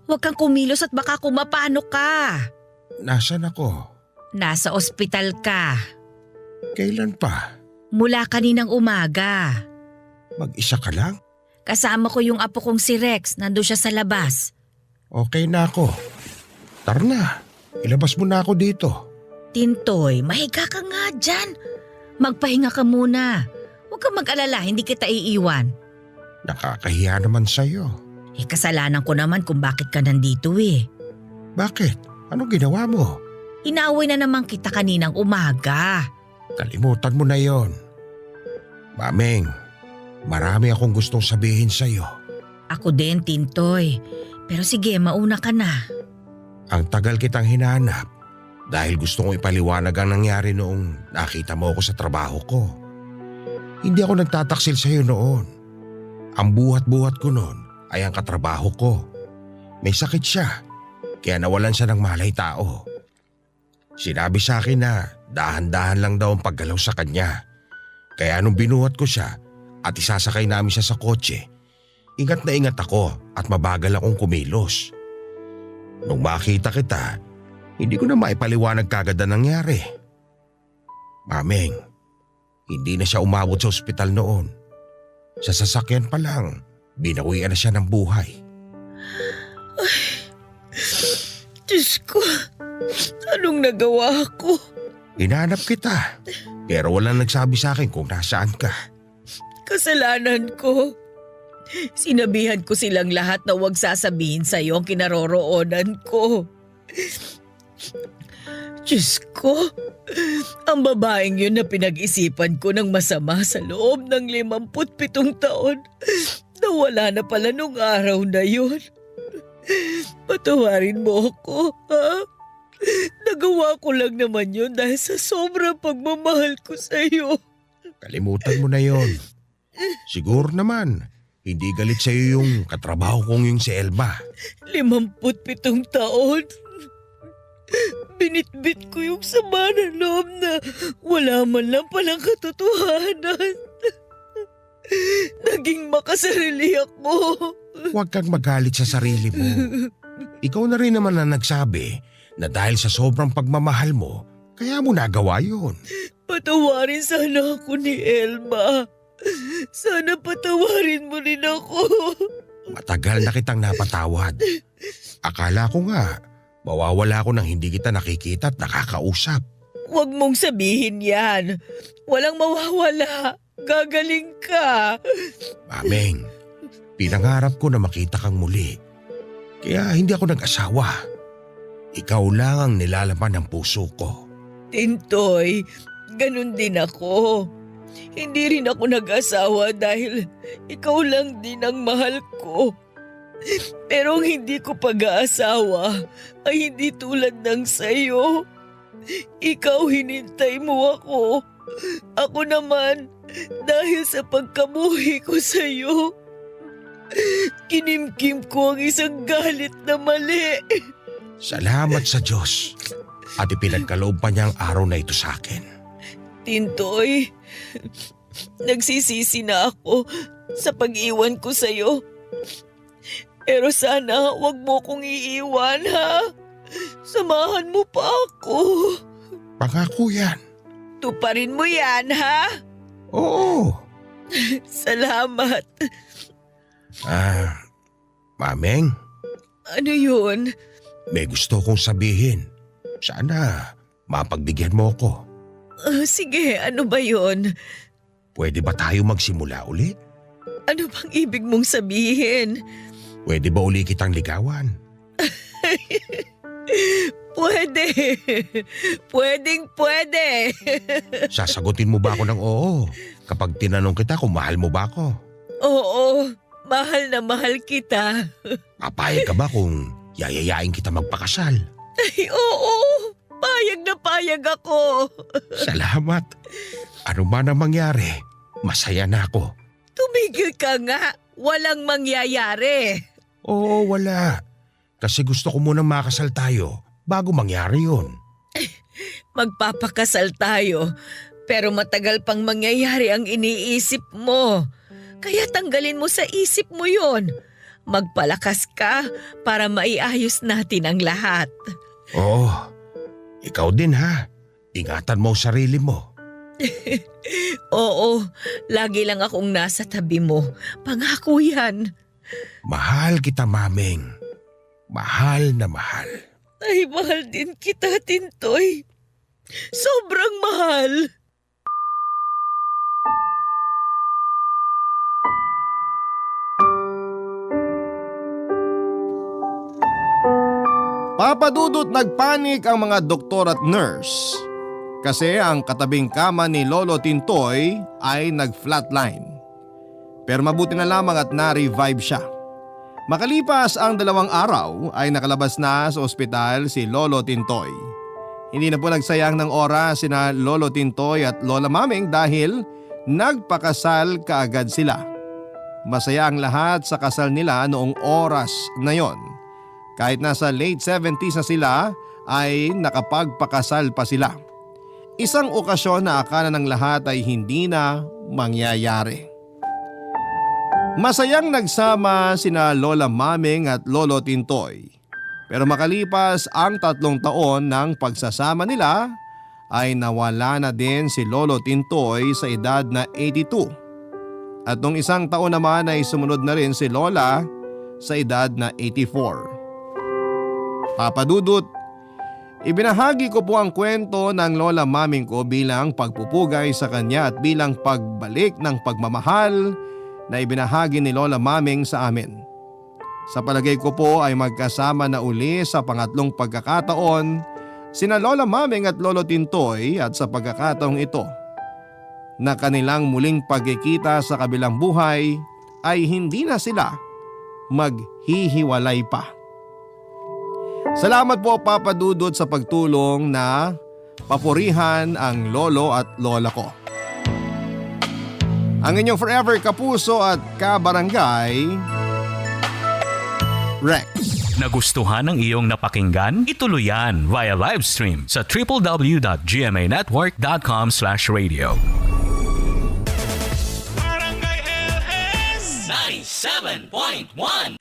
huwag kang kumilos at baka kumapano ka. nasan ako? Nasa ospital ka. Kailan pa? Mula kaninang umaga. Mag-isa ka lang? Kasama ko yung apo kong si Rex. Nandun siya sa labas. Okay na ako. Tara na, ilabas mo na ako dito. Tintoy, mahiga ka nga dyan. Magpahinga ka muna. Huwag kang mag-alala, hindi kita iiwan. Nakakahiya naman sa'yo. Kasalanan ko naman kung bakit ka nandito eh. Bakit? Anong ginawa mo? Inaway na naman kita kaninang umaga. Kalimutan mo na yon. Mameng, marami akong gustong sabihin sa'yo. Ako din, Tintoy. Pero sige, mauna ka na. Ang tagal kitang hinanap dahil gusto kong ipaliwanag ang nangyari noong nakita mo ako sa trabaho ko. Hindi ako nagtataksil sa'yo noon. Ang buhat-buhat ko noon ay ang katrabaho ko. May sakit siya, kaya nawalan siya ng malay tao. Sinabi sa akin na dahan-dahan lang daw ang paggalaw sa kanya. Kaya nung binuhat ko siya at isasakay namin siya sa kotse, ingat na ingat ako at mabagal akong kumilos. Nung makita kita, hindi ko na maipaliwanag kagad ang nangyari. Mameng, hindi na siya umabot sa ospital noon. Sa sasakyan pa lang, binawian na siya ng buhay. Diyos ko, anong nagawa ko? Hinanap kita, pero walang nagsabi sa akin kung nasaan ka. Kasalanan ko. Sinabihan ko silang lahat na huwag sasabihin sa'yo ang kinaroroonan ko. Diyos ko, ang babaeng yun na pinag-isipan ko ng masama sa loob ng 57 taon, nawala na pala nung araw na yun. Patawarin mo ako, ha? Nagawa ko lang naman yun dahil sa sobrang pagmamahal ko sa'yo. Kalimutan mo na yon. Siguro naman, hindi galit sa'yo yung katrabaho kong yung si Elba. 57 taon. Binitbit ko yung sama ng loob na wala man lang palang katotohanan. Naging makasarili ako. Huwag kang magalit sa sarili mo. Ikaw na rin naman na nagsabi na dahil sa sobrang pagmamahal mo, kaya mo nagawa yun. Patawarin sana ako ni Elma. Sana patawarin mo rin ako. Matagal na kitang napatawad. Akala ko nga, mawawala ako nang hindi kita nakikita at nakakausap. Huwag mong sabihin yan. Walang mawawala. Gagaling ka. Mameng, pinangarap ko na makita kang muli. Kaya hindi ako nag-asawa. Ikaw lang ang nilalaman ng puso ko. Tintoy, ganun din ako. Hindi rin ako nag-asawa dahil ikaw lang din ang mahal ko. Pero ang hindi ko pag-aasawa ay hindi tulad ng sayo. Ikaw hinintay mo ako. Ako naman, dahil sa pagkamuhi ko sa'yo, kinimkim ko ang isang galit na mali. Salamat sa Diyos at ipinagkaloob pa niya ang araw na ito sa akin. Tintoy, nagsisisi na ako sa pag-iwan ko sa'yo. Pero sana wag mo kong iiwan, ha? Samahan mo pa ako. Pangako yan. Tuparin mo yan, ha? Oo. Salamat. Mameng, Ano yun? may gusto kong sabihin. Sana mapagbigyan mo ako. Sige, ano ba yun? Pwede ba tayo magsimula ulit? Ano bang ibig mong sabihin? Pwede ba uli kitang ligawan? Pwede. Pwede. Sasagutin mo ba ako ng oo kapag tinanong kita kung mahal mo ba ako? Oo, mahal na mahal kita. Papayag ka ba kung yayayain kita magpakasal? Ay, oo. Payag na payag ako. Salamat. Ano man ang mangyari, masaya na ako. Tumigil ka nga. Walang mangyayari. Oo, wala. Kasi gusto ko munang makasal tayo bago mangyari yun. Magpapakasal tayo. Pero matagal pang mangyayari ang iniisip mo. Kaya tanggalin mo sa isip mo yon. Magpalakas ka para maiayos natin ang lahat. Oo, ikaw din ha. Ingatan mo ang sarili mo. Oo, lagi lang akong nasa tabi mo. Pangako yan. Mahal kita, Mameng. Mahal na mahal. Ay, mahal din kita, Tintoy. Sobrang mahal. Papadudot nagpanik ang mga doktor at nurse kasi ang katabing kama ni Lolo Tintoy ay nag-flatline. Pero mabuti na lamang at na-revive siya. Makalipas ang 2 araw ay nakalabas na sa ospital si Lolo Tintoy. Hindi na po nagsayang ng oras sina Lolo Tintoy at Lola Mameng dahil nagpakasal kaagad sila. Masaya ang lahat sa kasal nila noong oras na yon. Kahit nasa late 70s na sila ay nakapagpakasal pa sila. Isang okasyon na akala ng lahat ay hindi na mangyayari. Masayang nagsama sina Lola Mameng at Lolo Tintoy. Pero makalipas ang 3 taon ng pagsasama nila ay nawala na din si Lolo Tintoy sa edad na 82. At nung 1 taon naman ay sumunod na rin si Lola sa edad na 84. Papadudot, ibinahagi ko po ang kwento ng Lola Maming ko bilang pagpupugay sa kanya at bilang pagbalik ng pagmamahal na ibinahagi ni Lola Maming sa amin. Sa palagay ko po ay magkasama na uli sa pangatlong pagkakataon sina Lola Maming at Lolo Tintoy at sa pagkakataong ito na kanilang muling pagkikita sa kabilang buhay ay hindi na sila maghihiwalay pa. Salamat po Papa Dudut sa pagtulong na papurihan ang lolo at lola ko. Ang inyong forever kapuso at kabarangay, Rex. Nagustuhan ng iyong napakinggan? Ituloy yan via live stream sa www.gmanetwork.com/radio. Barangay LS 97.1